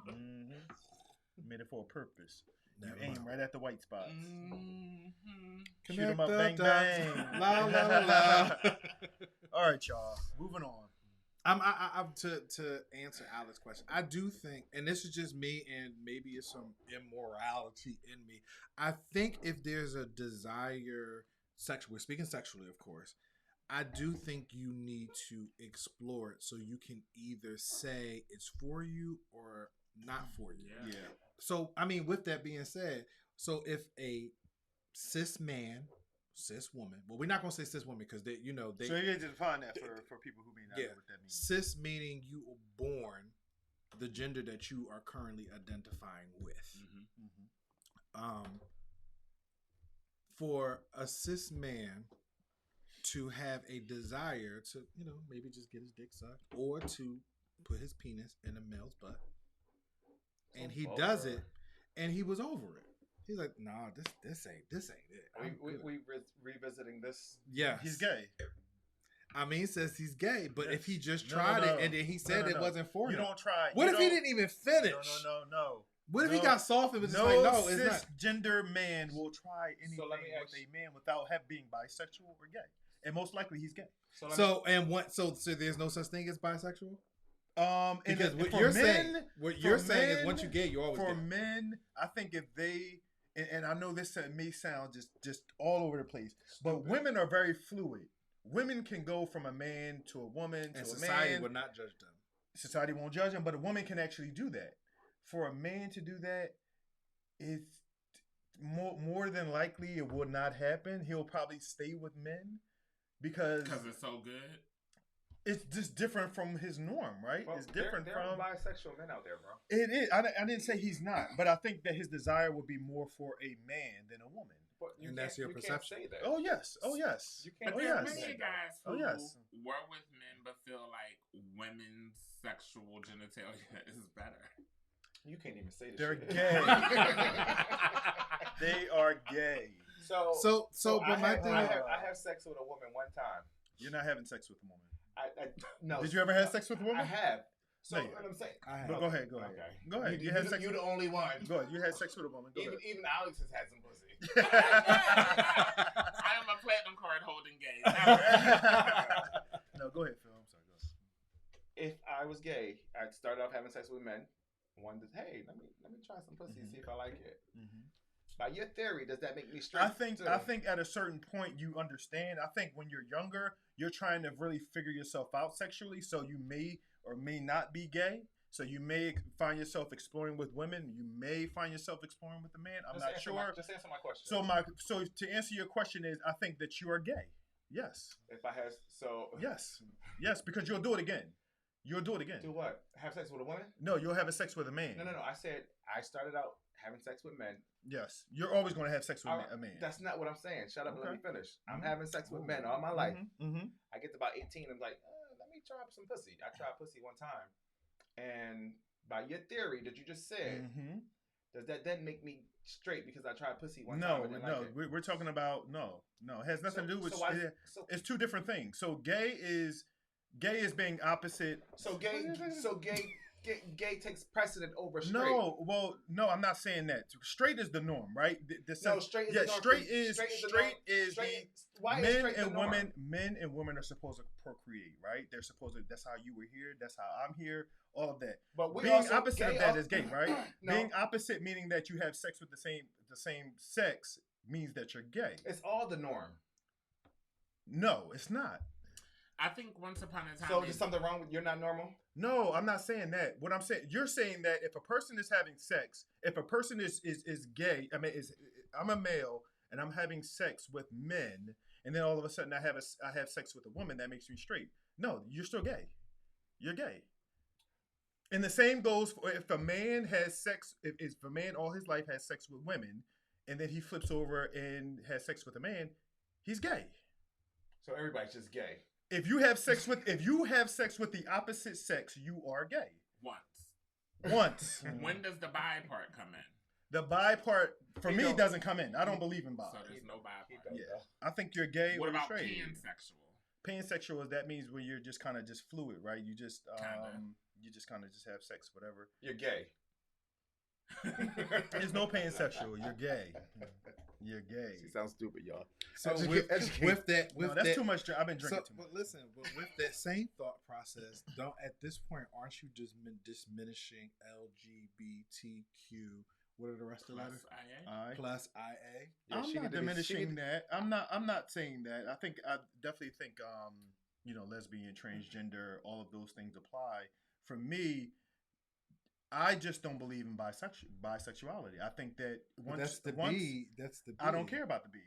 Mm-hmm. Made it for a purpose. You Never aim mind. right at the white spots. Mm-hmm. Shoot 'em up, Connect bang, the bang. dots. La la la la. All right, y'all. Moving on. I'm to answer Alex's question. I do think, and this is just me, and maybe it's some immorality in me. I think if there's a desire, we're speaking sexually, of course. I do think you need to explore it so you can either say it's for you or not for you. Yeah. Yeah. So, I mean, with that being said, so if a cis man, cis woman, well, we're not gonna say cis woman because they. So you need to define that for people who may not know what that means. Cis meaning you were born the gender that you are currently identifying with. Mm-hmm. For a cis man to have a desire to, maybe just get his dick sucked or to put his penis in a male's butt, and he does it, and he was over it. He's like, nah, this ain't it. We revisiting this. Yeah, He's gay. I mean, he says he's gay, but if he just No, tried no. it and then he said it wasn't for You him, don't try. what You if he don't- didn't even finish? No. What if he got soft and was just No like, no, it's not. cisgender man will try anything So let me with ask a man without being bisexual or gay, and most likely he's gay. So there's no such thing as bisexual? Because and what for you're men, saying is men- once you gay, you're always for gay. men, I think if they and I know this may sound just all over the place, but women are very fluid. Women can go from a man to a woman to And a society man. will not judge them. Society won't judge them, but a woman can actually do that. For a man to do that, it's more than likely it will not happen. He'll probably stay with men because it's so good. it's just different from his norm, right? Well, it's different there from. are bisexual men out there, bro. It is. I didn't say he's not, but I think that his desire would be more for a man than a woman. But you And that's can't- your you perception. Can't say that. Oh yes. Oh yes. You can't. But Oh, there are yes. many guys Oh, who yes. were with men but feel like women's sexual genitalia is better. You can't even say this. They're shit. gay. They are gay. So But my thing is, I have sex with a woman one time. You're not having sex with a woman. No. Did you ever have sex with a woman? I have. So No, you what I'm saying. I have. But go ahead. Okay. Go ahead. You, You had sex. You're the only one. Go ahead. You had sex with a woman. Go ahead. Even Alex has had some pussy. I am a platinum card holding gay. No, go ahead, Phil. I'm sorry. Go ahead. If I was gay, I'd start off having sex with men. Wondered, hey, let me try some pussy, see if I like it. By your theory, does that make me straight? I think at a certain point you understand. I think when you're younger, you're trying to really figure yourself out sexually. So you may or may not be gay. So you may find yourself exploring with women. You may find yourself exploring with a man. I'm not sure. Just answer my question. So to answer your question is, I think that you are gay. Yes. If I have Yes, because you'll do it again. You'll do it again. Do what? Have sex with a woman? No, you'll have a sex with a man. No. I said I started out having sex with men. Yes, you're always going to have sex with a man. That's not what I'm saying. Shut up and let me finish. I'm Mhm. having sex with men all my life. Mm-hmm. I get to about 18. I'm like, let me try some pussy. I tried pussy one time, and by your theory that you just said, does that then make me straight because I tried pussy one time? No. We're talking about no. It has nothing to do with. It's two different things. So gay is being opposite. So gay gay takes precedent over straight. No, I'm not saying that. Straight is the norm, right? Straight is yeah, the norm. straight is Why men is straight and the norm? women. Men and women are supposed to procreate, right? They're supposed to. That's how you were here. That's how I'm here. All of that. But we being also, opposite of that is gay, right? No. Being opposite meaning that you have sex with the same sex means that you're gay. It's all the norm. No, it's not. I think once upon a time. So there's something wrong with you're not normal? No, I'm not saying that. What I'm saying, you're saying that if a person is having sex, if a person is gay, I'm a male and I'm having sex with men, and then all of a sudden I have sex with a woman, that makes me straight. No, you're still gay. You're gay. And the same goes for if a man has sex, if a man all his life has sex with women, and then he flips over and has sex with a man, he's gay. So everybody's just gay. If you have sex with the opposite sex, you are gay. Once. When does the bi part come in? The bi part for me doesn't come in. I don't believe in bi. So there's no bi part. Yeah, I think you're gay. What or about straight. pansexual? Pansexual is that means where you're just kind of just fluid, right? You just Kinda. you just kind of just have sex, whatever. You're gay. There's no pansexual. You're gay. You're gay. She sounds stupid, y'all. So with that, that's too much. I've been drinking too much. But listen, but with that same thought process, at this point, aren't you just diminishing LGBTQ? What are the rest of the letters? Plus IA. Yeah, I'm not diminishing that. I'm not saying that. I definitely think lesbian, transgender, all of those things apply. For me, I just don't believe in bisexuality. I think that that's the B. I don't care about the B.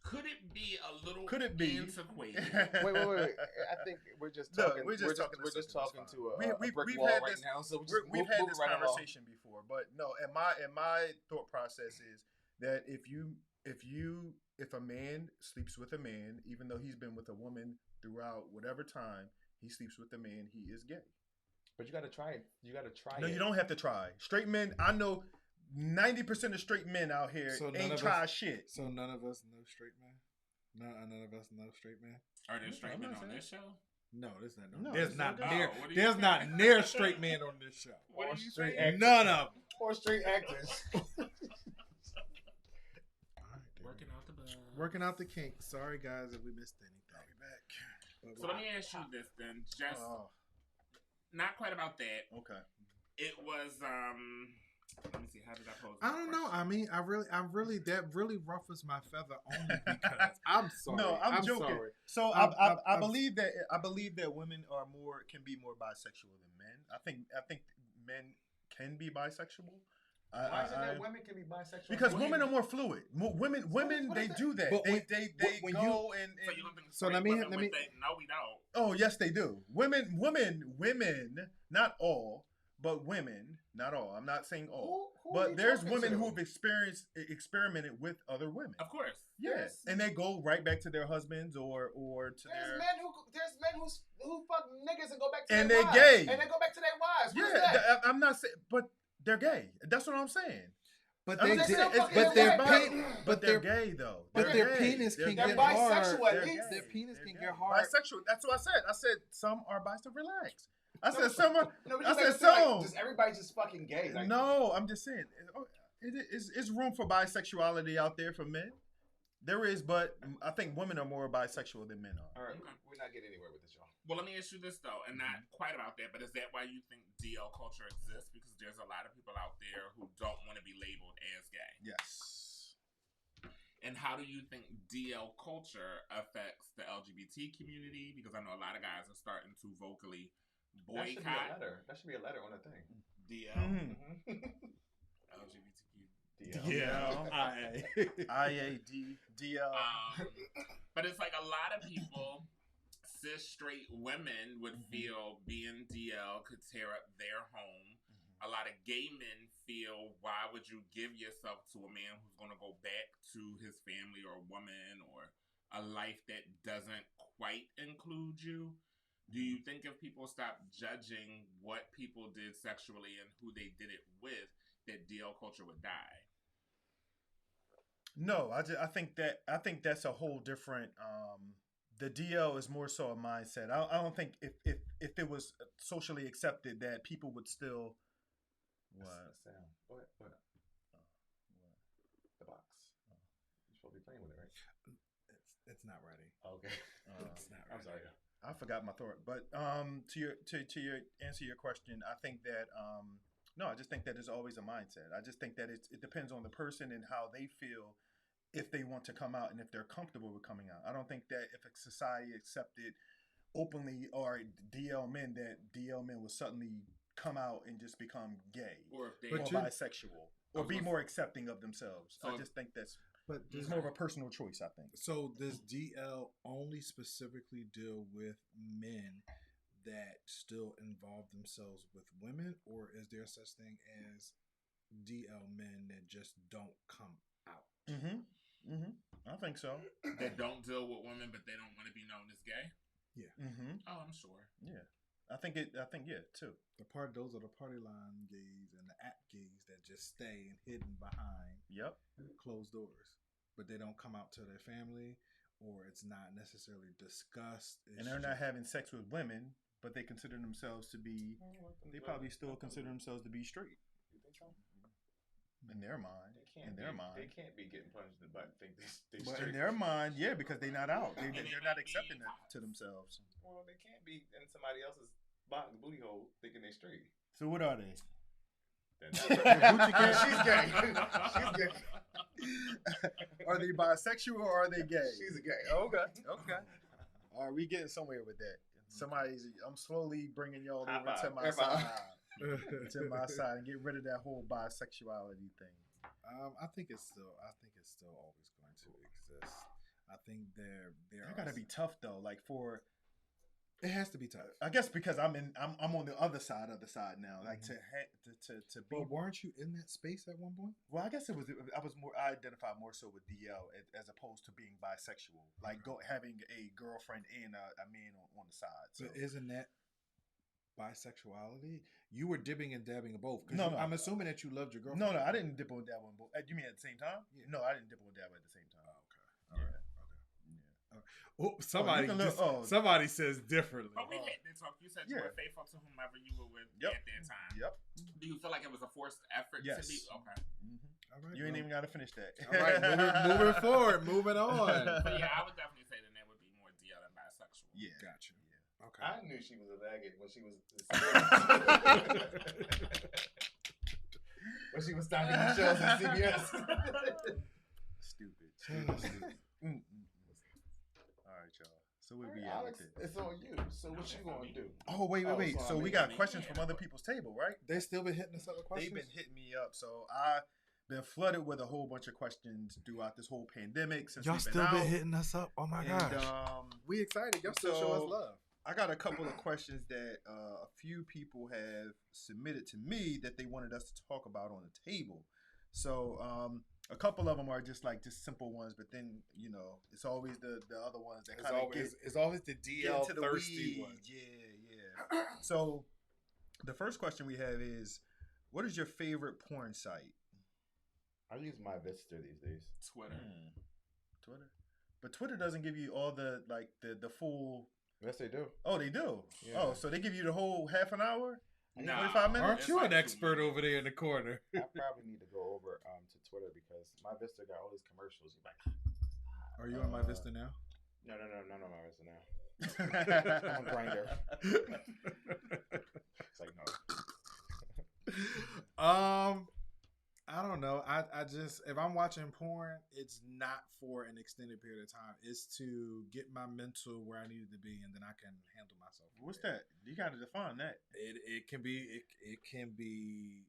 Could it be a little antiquated? Wait. I think we're just talking. We're just talking to a brick wall right now. So we've had this conversation before, but no. And my thought process is that if a man sleeps with a man, even though he's been with a woman throughout whatever time, he sleeps with a man, he is gay. But you got to try it. No, you don't have to try. Straight men, I know 90% of straight men out here ain't tried shit. So none of us know straight men? None of us know straight men? Are there straight men on this show? No, there's not. No, there's not no. near. What do you There's think? not near straight men on this show. What are you straight saying? None of them. Or straight actors. Working out the bug. Working out the kinks. Sorry, guys, if we missed anything. I'll be back. So let me ask you this then. Just not quite about that. Okay. It was let me see, how did I pose I don't know. I mean, I'm really that really ruffles my feather only because I'm sorry. No, I'm joking. Sorry. So I believe that women can be more bisexual than men. I think men can be bisexual. Why is it that women can be bisexual? Because women are more fluid. Women they do that. But They when go you- and So you don't think So let me- no, we don't. oh yes they do. Women, not all, but women, not all. I'm not saying all, Who are but you there's talking women to? who have experimented with other women. Of course. Yes, and they go right back to their husbands or to There's their. men who fuck niggas and go back to And their they're wives. gay. And they go back to their wives. What is Yeah, that? I'm not saying, but they're gay. That's what I'm saying. But I'm they just did, saying, but their bi- pen, but they're gay though. but They're their gay. penis can They're get gay. hard. bisexual at They're least. gay. Their penis They're can gay. get hard. Bisexual. That's what I said some are bisexual. Relax. I said some are. No, but I you make said it feel like some. just everybody's just fucking gay. Like, No, I'm just saying. It's room for bisexuality out there for men. There is, but I think women are more bisexual than men are. all right, we're not getting anywhere with this, y'all. Well, let me ask you this though, and not quite about that, but is that why you think DL culture exists? Because there's a lot of people out there who don't want to be labeled as gay. Yes. And how do you think DL culture affects the LGBT community? Because I know a lot of guys are starting to vocally boycott That should be a letter on the thing. DL, Mm-hmm. LGBTQ. IADL. But it's like a lot of people, cis straight women, would feel being DL could tear up their home. A lot of gay men feel, why would you give yourself to a man who's going to go back to his family or woman or a life that doesn't quite include you? Do you think if people stop judging what people did sexually and who they did it with, that DL culture would die? No, I think that's a whole different. The DL is more so a mindset. I don't think if if it was socially accepted that people would still What? Sound. What? The box. You're supposed to be playing with it, right? It's not ready. Okay. It's not ready. I'm sorry. I forgot my thought, but to your answer your question, I think that no, I just think that it's always a mindset. I just think that it depends on the person and how they feel if they want to come out and if they're comfortable with coming out. I don't think that if a society accepted openly or DL men that DL men will suddenly come out and just become gay Or if they or bisexual or be more accepting of themselves. So I just think that's But it's more of a personal choice, I think. So does DL only specifically deal with men that still involve themselves with women, or is there such thing as DL men that just don't come out? I think so. that don't deal with women, but they don't want to be known as gay. Yeah. Oh, I'm sure. Yeah. I think yeah, too. Those are the party line gays and the app gays that just stay and hidden behind closed doors, but they don't come out to their family, or it's not necessarily discussed. And they're not having sex with women, but they consider themselves to be. They probably still consider themselves to be straight. You think so? In their mind. They can't be getting punched in the butt and think they But straight. in their mind, yeah, because they're not out. They're not accepting that to themselves. Well, they can't be in somebody else's booty hole thinking they straight. So what are they? She's gay. She's gay. Are they bisexual or are they gay? She's a gay. Okay. Are we getting somewhere with that? I'm slowly bringing y'all over to my side. To my side and get rid of that whole bisexuality thing. I think it's still always going to exist. I think there gotta be tough though. Like it has to be tough. I guess because I'm on the other side now. Like to be. But weren't you in that space at one point? Well, I guess I identified more so with DL as opposed to being bisexual. Like having a girlfriend and a man on the side. So but isn't that bisexuality? You were dipping and dabbing in both. No, I'm assuming that you loved your girlfriend. No, I didn't dip and dab on both. You mean at the same time? Yeah. No, I didn't dip and dab at the same time. Oh, okay. All right. Oh, somebody says differently. But we had to talk. You said you were faithful to whomever you were with at that time. Yep. Do you feel like it was a forced effort to be? Okay. All right, you ain't even got to finish that. All right, moving forward, moving on. But yeah, I would definitely say that would be more DL than bisexual. Yeah. Gotcha. Yeah. Okay. I knew she was a faggot when she was when she was starting the shows on CBS. Stupid. All right, y'all. So where we at Alex, with it? it's on you. So what you gonna do? Oh, wait. so So I we mean- got questions from other people's table, right? They still been hitting us up with questions. They've been hitting me up. So I've been flooded with a whole bunch of questions throughout this whole pandemic since Y'all we've still been been out. hitting us up. Oh my gosh. We excited. Y'all still show us love. I got a couple of questions that a few people have submitted to me that they wanted us to talk about on the table. So a couple of them are just simple ones, but then it's always the other ones that kind of It's always the DL into the thirsty weeds. ones. Yeah. So the first question we have is, what is your favorite porn site? I use my Vista these days. Twitter. Twitter, but Twitter doesn't give you all the full. Yes, they do. Oh, they do. Yeah. Oh, so they give you the whole half an hour? Nah. 45 minutes? Aren't you an expert over there in the corner? I probably need to go over to Twitter because my Vista got all these commercials. You're like, Are you on my Vista now? no, my Vista now. I'm on Grindr. It's like no. I don't know. I just, if I'm watching porn, it's not for an extended period of time. It's to get my mental where I need it to be, and then I can handle myself. What's that? You got to define that. It can be.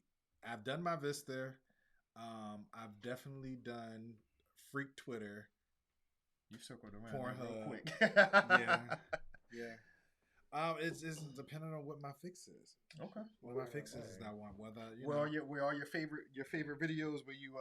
I've done my Vista. I've definitely done Freak Twitter. You circled around Pornhub. real quick. Yeah. It's depending on what my fix is. Okay. What my fix is that one. Whether Where are your favorite videos where you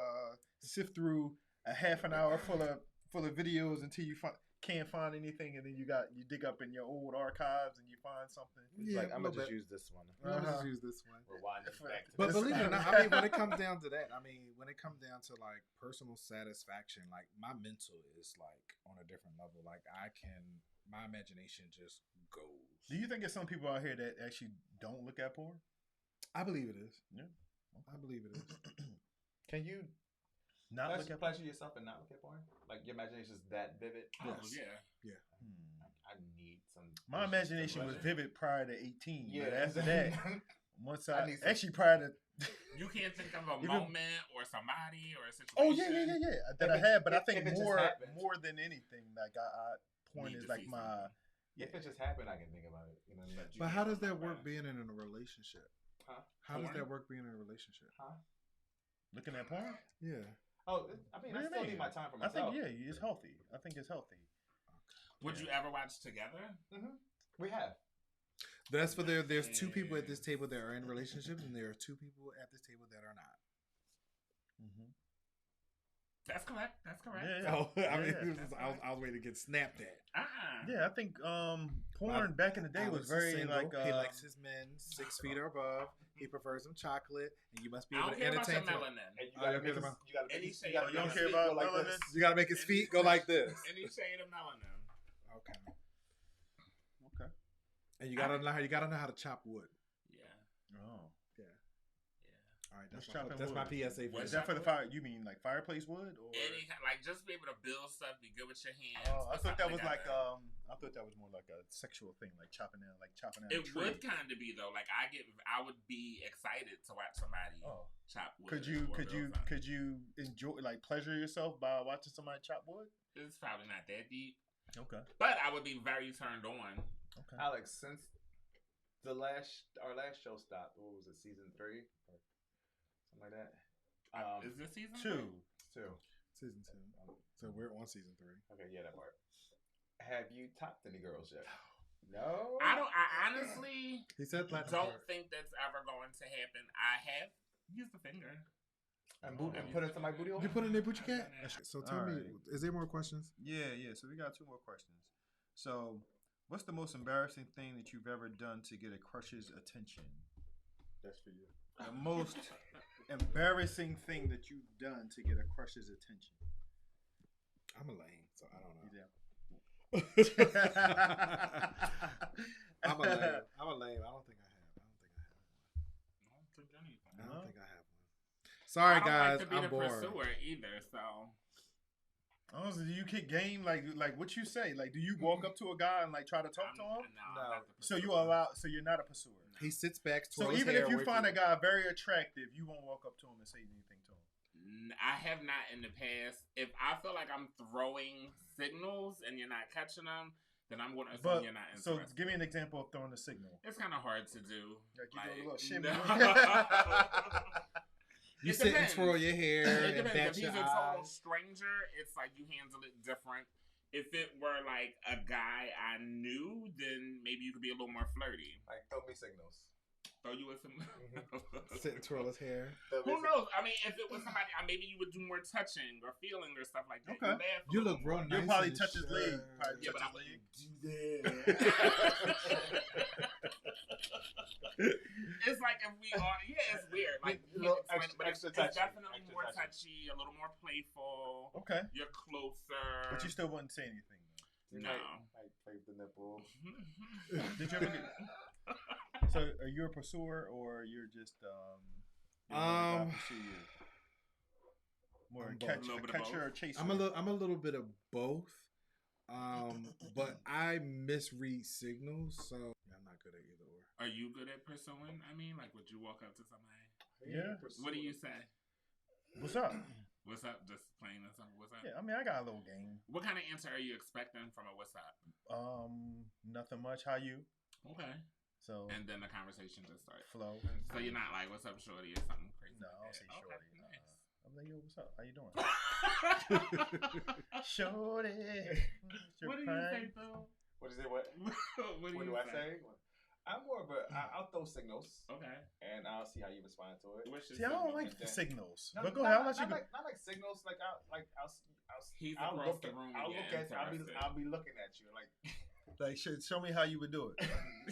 sift through a half an hour full of videos until you can't find anything, and then you dig up in your old archives and you find something. I'm gonna just use this one. I'm gonna just use this one. Rewind it back to But this. believe it or not, I mean, when it comes down to that, when it comes down to like personal satisfaction, like my mental is like on a different level. Like I can my imagination just goes. Do you think there's some people out here that actually don't look at porn? I believe it is. Yeah. I believe it is. Can you Not look at porn? pleasure yourself and not look at porn? Like your imagination is that vivid? Oh, Yes. yeah. I need some. My imagination was vivid prior to 18. Yeah. But after that, once I I need some- actually prior to. You can't think of a Even- moment or somebody or a situation. Oh yeah. That I If it- had, but I if think it just more happened. than anything, like I porn Need is to like see my. something. If it just happened, I can think about it. You know, But how does that work being in a relationship? Huh? How does Porn? that work being in a relationship? Looking at porn? Yeah. Oh, I mean, What do I you still mean? need my time for I myself. think it's healthy. I think it's healthy. Would you ever watch together? We have. That's for there's two people at this table that are in relationships, and there are two people at this table that are not. Mm-hmm. That's correct. That's correct. Yeah. Oh, I mean, Yeah. I was waiting to get snapped at. Yeah, I think porn back in the day was Alex is very single. like he likes his men 6 feet or above. He prefers them chocolate, and you must be I able don't to care about your entertain him. melanin. And you Oh, gotta you make care his, about- you gotta Any make his, shade you gotta of make don't his care feet about go like melanin? this. You gotta make his feet go like this. Any shade of melanin. Okay. Okay. And you gotta know how to chop wood. Yeah. Oh. All right, What's that's chopping my wood? PSA for Is you. that for the fire? You mean like fireplace wood or? Any like just be able to build stuff, be good with your hands. Oh, I put thought that something was like together. I thought that was more like a sexual thing, like chopping down It a tree. would kind of be though. Like I would be excited to watch somebody Oh. chop wood. Could you enjoy like pleasure yourself by watching somebody chop wood? It's probably not that deep, Okay. but I would be very turned on. Okay. Alex, since our last show stopped, what was it, season 3 or something like that? Is this season 2. 2. Season 2. So we're on season 3. Okay, yeah, that part. Have you topped any girls yet? No. I honestly He said platinum don't card. think that's ever going to happen. I have used the finger. And put it to my booty hole. You put in their booty cat? So tell All me, right. is there more questions? Yeah. So we got 2 more questions. So, what's the most embarrassing thing that you've ever done to get a crush's attention? That's for you. The most embarrassing thing that you've done to get a crush's attention. I'm a lame, so I don't know. Yeah. I'm a lame. I don't think I have. I don't think anything. I don't think I have one. Sorry, I don't guys. like to be I'm the bored. pursuer either. So Oh, so do you kick game like what you say? Like, do you walk up to a guy and like try to talk to him? No. I'm not the So you pursuer. so you're not a pursuer. He sits back. So twirls his even hair if you away find from a guy very attractive, you won't walk up to him and say anything to him. I have not in the past. If I feel like I'm throwing signals and you're not catching them, then I'm going to assume But you're not so interested. give me an example of throwing a signal. It's kind of hard to do. Like you doing a little shimmy. You It sit and depends. twirl your hair It and bat depends. If your he's a total eyes. stranger, it's like you handle it different. If it were like a guy I knew, then maybe you could be a little more flirty. Like, throw me signals. Throw you with some. Sit and twirl his hair. Who knows? I mean, if it was somebody, maybe you would do more touching or feeling or stuff like that. Okay. You laugh a You little look real more. nice. You'll probably in touch his leg. shirt. Probably Yeah, but I touch his wouldn't leg. do It's like if we are, it's weird. Like you Little can't explain it, but extra it's touchy. definitely Extra more touchy. touchy, a little more playful. Okay. You're closer. But you still wouldn't say anything. You No. might play with the nipple. Did you ever get? So are you a pursuer or you're just you let a guy pursue you? More I'm catch, both. A little bit of catcher or both. chaser? I'm a little bit of both. But I misread signals, so I'm not good at either or. Are you good at pursuing? I mean, like, would you walk up to somebody? Yeah. What do you say? What's up? What's up? Just plain and simple. What's up? Yeah, I mean I got a little game. What kind of answer are you expecting from a what's up? Nothing much. How you? Okay. So And then the conversation just starts. flow. So you're not like, what's up, shorty, or something crazy. No, I like don't say that. shorty. Okay, nice. I'm like, yo, what's up? How you doing? What Shorty. do you say, Phil? What is it? What What do I say? I'm more of a. I'll throw signals Okay. and I'll see how you respond to it. What's your See, I don't signal? like Okay. signals. No, But go ahead. I'll let you not go. like signals. Like He's I'll across look the at, room. I'll and look you're at. interested. I'll be looking at you like. Like, show me how you would do it.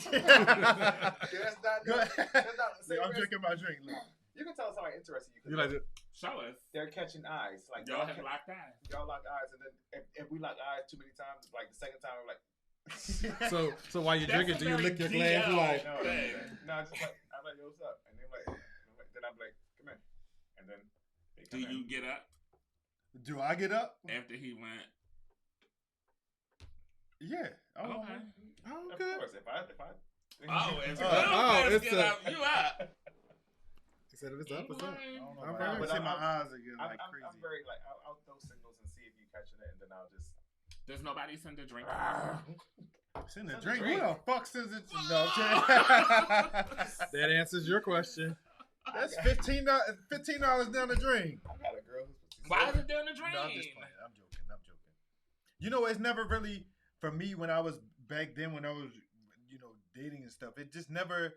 That's not. Go ahead. That's not. Like, I'm drinking my drink. Look. You can tell somebody interested you. 'Cause You like it? Show us. they're catching eyes. Like Y'all have locked eyes. y'all lock eyes, and then if we lock eyes too many times, like the second time, we're like, So while you're That's drinking, a do you very lick your glass? DL You like, No, thing. no, it's just like I'm like, yo, what's up? And they're like, then I'm like, come in, and then they Do come you in. get up Do I get up? after he went? Yeah. Okay. oh, Of okay. course, if I Oh, if it's get a- up, you up. He said if it's up, it's up. I don't know. All Why. right. I would say my eyes are getting I'm, like I'm, crazy. I'm very like I'll throw signals and see if you catching it, and then I'll just. Does nobody send a drink? Send a Send a drink. drink. Who the fuck sends it? No, I'm kidding. That answers your question. That's $15 down the drain. I got a girl who's. Why is it doing the drain? No, I'm just playing. I'm joking. You know, it's never really for me when I was back then when I was, dating and stuff. It just never.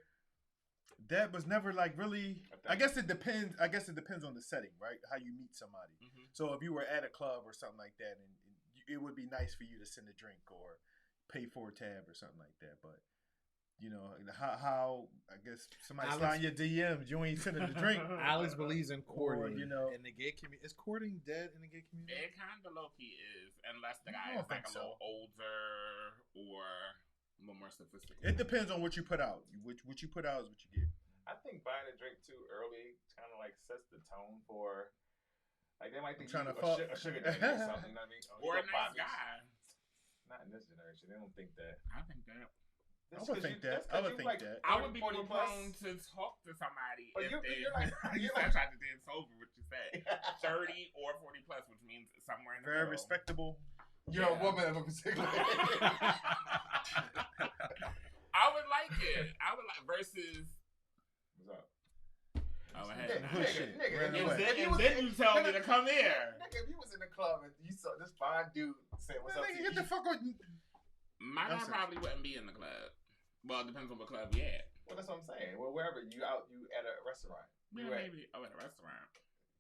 That was never like really. I guess it depends. I guess it depends on the setting, right? How you meet somebody. Mhm. So if you were at a club or something like that, and it would be nice for you to send a drink or pay for a tab or something like that. But how I guess somebody Alex- slide your DMs, you ain't sending the drink. Alex believes in courting. Or, in the gay community, is courting dead in the gay community? It kind of low key is, unless the I guy don't is like think a little older or a little more sophisticated. It depends on what you put out. What you put out is what you get. I think buying a drink too early kind of like sets the tone for. Like they might think I'm trying you to fuck. a sugar daddy or something. You know what I mean? Oh, Or you a gonna buy nice me- guy. Not in this generation. They don't think that. I think that. I would think that. I would think that. I would be 40 more plus. prone to talk to somebody But if you're they. like- you you're said like- I tried to dance over what you said. 30 or 40 plus, which means somewhere in the Very middle. respectable. You're a Yeah. woman of a particular. I would like it. I would like versus. What's up? Oh, Nigga, ahead. Bullshit. nigga, Ran if And you was- away. then, if you and was- then you tell me to come here. Nigga, if you was in the club and you saw this fine dude say what's up to Nigga, you, get the fuck on. My I'm guy sorry. probably wouldn't be in the club. Well, it depends on what club you at. well, that's what I'm saying. Well, wherever you out, you at a restaurant. Yeah, You at- maybe. Oh, at a restaurant.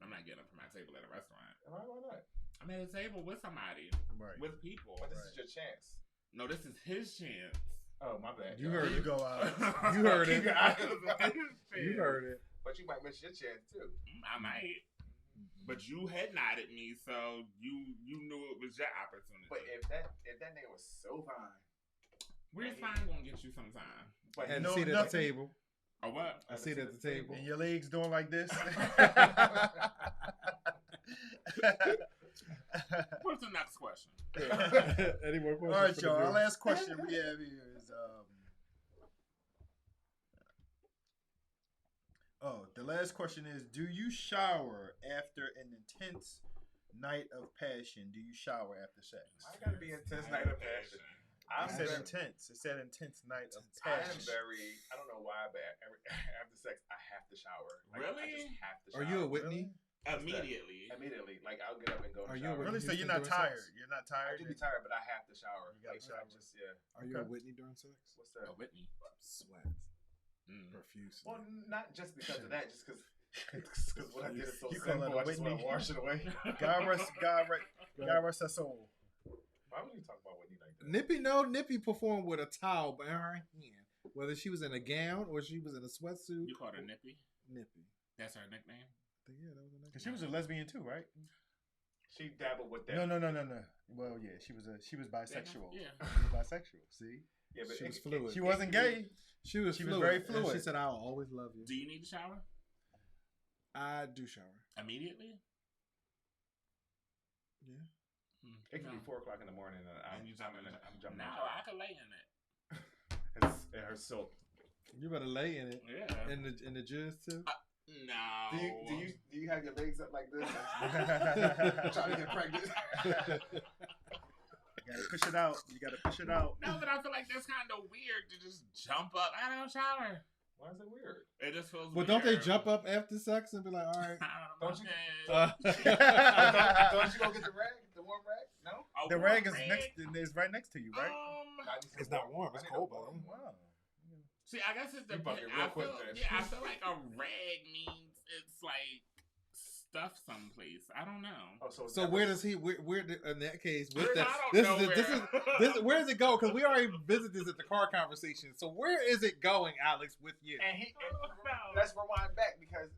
I'm not getting up from my table at a restaurant. Why not? I'm at a table with somebody, Right. with people. But this Right. is your chance. No, this is his chance. Oh, my bad. You yo. heard Here you go out. You heard Keep it. your eyes- You heard it. But you might miss your chance too. I might. But you head nodded me, so you knew it was your opportunity. But if that nigga was so fine, Where's fine gonna get you sometime? but Had he a No, seat at the nothing. table. Or what? A seat at the table. And your legs doing like this. What's the next question? Any more questions? All right, for the y'all. Our viewers? last question we have here is the last question is: do you shower after an intense night of passion? Do you shower after sex? I gotta be intense night of passion. I'm It said very, intense. It said intense night of I am passion. very. I don't know why, but after sex, I have to shower. Like, I Really? just have to Are shower. you a Whitney? Immediately. Immediately, like I'll get up and go. Are to you a shower. Whitney? Really? So you're Houston not doing tired? sex? You're not I tired? do be tired, but I have to shower. You gotta Like, shower. I just Are you a Okay. Whitney during sex? What's that? A Whitney. Sweat Mm. profusely. Well, not just because of that, just because what I did is so You call simple. it a I just want Whitney? to wash it away. God rest her soul. Why would you talk about Whitney like that? Nippy performed with a towel in her hand. Whether she was in a gown or she was in a sweatsuit. You called her Nippy? Nippy. That's her nickname? Yeah, that was a nickname. Cause she was a lesbian too, right? She dabbled with that. No. Well, yeah, she was bisexual. Yeah. She was bisexual. See, Yeah, but She was it- fluid. she wasn't gay. She was She was fluid, very and fluid. she said, "I'll always love you." Do you need to shower? I do shower. Immediately? Yeah. It could No. be 4:00 in the morning, and I'm jumping. I'm jumping. No, in the shower. I could lay in it. It's in her silk. You better lay in it. Yeah. In the jizz too. No. Do you have your legs up like this? Trying to get pregnant. You gotta push it out. You gotta push it out. No, but I feel like that's kind of weird to just jump up. I don't shower. Why is it weird? It just feels Well, weird. don't they jump up after sex and be like, "All right"? Don't you- Uh, Don't you go get the rag, the warm rag? No. The rag is is right next to you, right? it's not warm. It's cold, buddy. Wow. See, I guess it's the. You fucking real I quick feel, then. yeah, I feel like a rag means it's like stuff someplace. I don't know. Oh, So where does he? Where in that case with Where- that? I don't This know is this. Where does it go? Because we already visited this at the car conversation. So where is it going, Alex? With you? And he. I don't know. Let's rewind back because.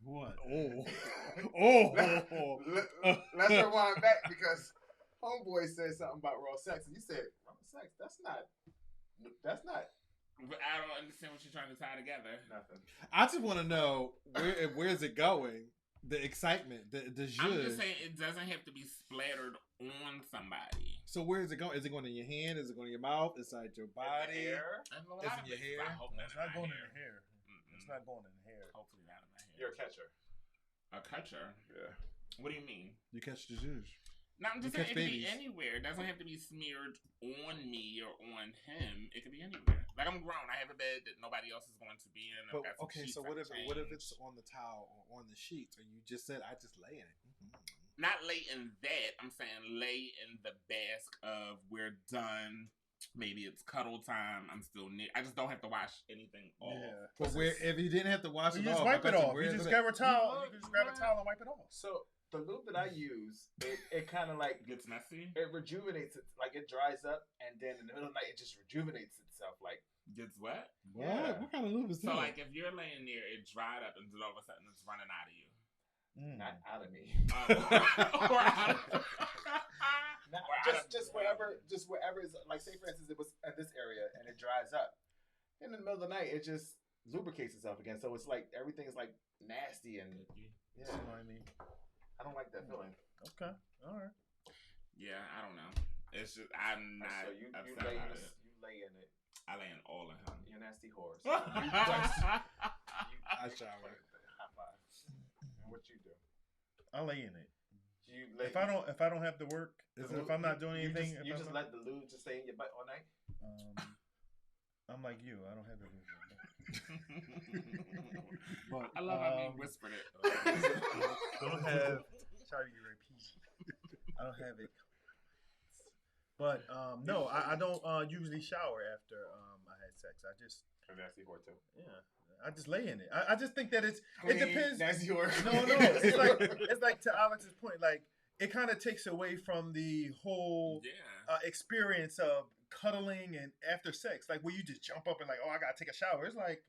What? Oh, oh. Let's rewind back because homeboy said something about raw sex, and you said raw sex. That's not. I don't understand what you're trying to tie together. Nothing. I just want to know where's it going? The excitement, the zhuzh. I'm just saying it doesn't have to be splattered on somebody. So where is it going? Is it going in your hand? Is it going in your mouth? Inside your body? It's in your hair? It's not going in the hair. It's not going in the hair. Hopefully not in my hair. You're a catcher. A catcher? Yeah. What do you mean? You catch the zhuzh. No, I'm just You saying it catch could be babies. anywhere. It doesn't have to be smeared on me or on him. It could be anywhere. Like, I'm grown. I have a bed that nobody else is going to be in. I've But got some okay, sheets so I what can if change. it's on the towel or on the sheets, and you just said I just lay in it? Mm-hmm. Not lay in that. I'm saying lay in the basque of we're done. Maybe it's cuddle time. I'm still near. I just don't have to wash anything off. Yeah. But if you didn't have to wash You it just off, wipe it off. You where is just it grab at? a towel. You just grab a towel and wipe it off. So the lube that I use, it kind of like Gets messy. it rejuvenates it. Like it dries up, and then in the middle of the night, it just rejuvenates itself. Like Gets wet. What? Yeah. What kind of lube is So that? like if you're laying there, it dried up, and then all of a sudden it's running out of you. not out of me. Or out of Not, Or out of- just wherever is like, say for instance, it was at this area and it dries up. In the middle of the night, it just lubricates itself again. So it's like everything is like nasty and yeah. Slimy. I don't like that feeling. Okay. All right. Yeah, I don't know. It's just I'm not So you upset lay about in it. you lay in it. I lay in all of him. You're nasty horse. I shower. High five. And what you do? I lay in it. You lay, If I don't have to work, if I'm not doing anything, you just let the lube just stay in your butt all night. I'm like you. I don't have it. I love how you whispered it. Don't have. Sorry, you repeat. I don't have it. But no, I don't usually shower after I had sex. I just Nasty whore too. I just lay in it. I just think that it depends. Nasty whore. No. It's like to Alex's point. Like it kind of takes away from the whole experience of cuddling and after sex. Like where you just jump up and like, oh, I gotta take a shower. It's like,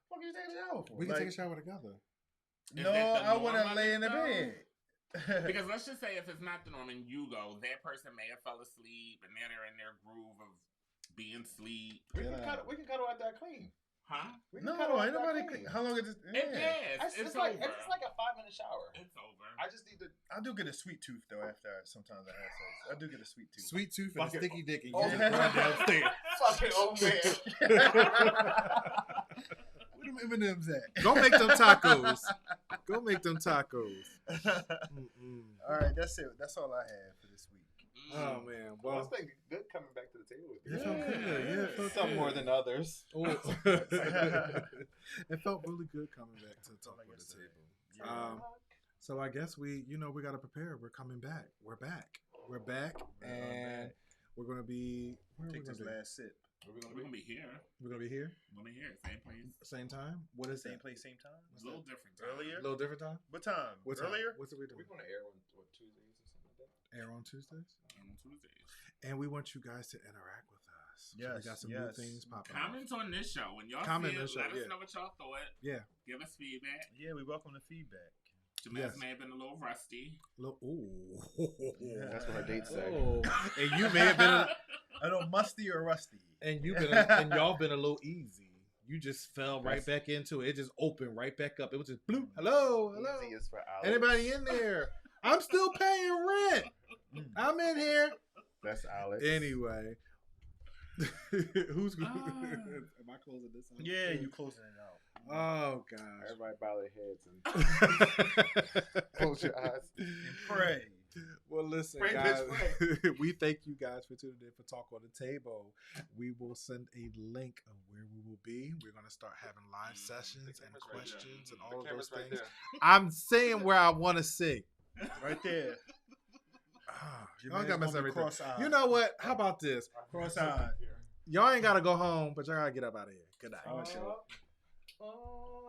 what can you take a shower for? We can like, take a shower together. Is No, that the I want norm to lay in the though? bed. Because let's just say if it's not the norm and you go, that person may have fell asleep and now they're in their groove of being asleep. We can cuddle out that clean. Huh? We can No, cuddle ain't out that nobody. clean. How long is it? It is. It's over. It's just like a 5-minute shower. It's over. I just need to. I do get a sweet tooth though after sometimes I have sex. I do get a sweet tooth. Sweet tooth and a Fuck it. sticky dick, and Oh, you just run downstairs. Fucking old man. Where them M&Ms at? Go make them tacos. Go make them tacos. All right, that's it. That's all I have for this week. Oh man, Well, well, it's been good coming back to the table with you. it felt good. Yeah, it felt Some good. more than others. Oh. It felt really good coming back to talk Like I with the said. table. So I guess we got to prepare. We're coming back. We're back, and we're gonna be. Where are we Take gonna this be? last sip. We're gonna be here. We're gonna be here, We're gonna be here. Same place. same time. What is Same that? place, same time. A little different. Time. Earlier? A little different time. What time? What time? Earlier? What's it we We're doing? going to air on Tuesdays or something like that. Air on Tuesdays, On Tuesdays. and we want you guys to interact with us. So we Yes, got some new yes. things popping up. Comment on this show. When y'all Comment see on it, the show, let us yeah. know what y'all thought. Yeah. Give us feedback. Yeah, we welcome the feedback. Yes. Jamel's may have been a little rusty. Ooh. That's what her date said. Oh. And you may have been, I know musty or rusty. and and y'all been a little easy. You just fell right back into it. It just opened right back up. It was just bloop. Hello. Easy is for Alex. Anybody in there? I'm still paying rent. I'm in here. That's Alex. Anyway. Who's Ah. Am I closing this out? Yeah, you closing it out. Oh gosh. Everybody bow their heads and close your eyes. And pray. Well, listen, Pray, guys. bitch, We thank you guys for tuning in for Talk on the Table. We will send a link of where we will be. We're going to start having live sessions and camera's right there. questions and The all of those camera's right things. there. I'm saying where I want to see. Right there. Y'all got mess everything. Cross-eyed. You know what? How about this? Cross-eyed. Y'all ain't got to go home, but y'all got to get up out of here. Good night. Oh, sure. Oh,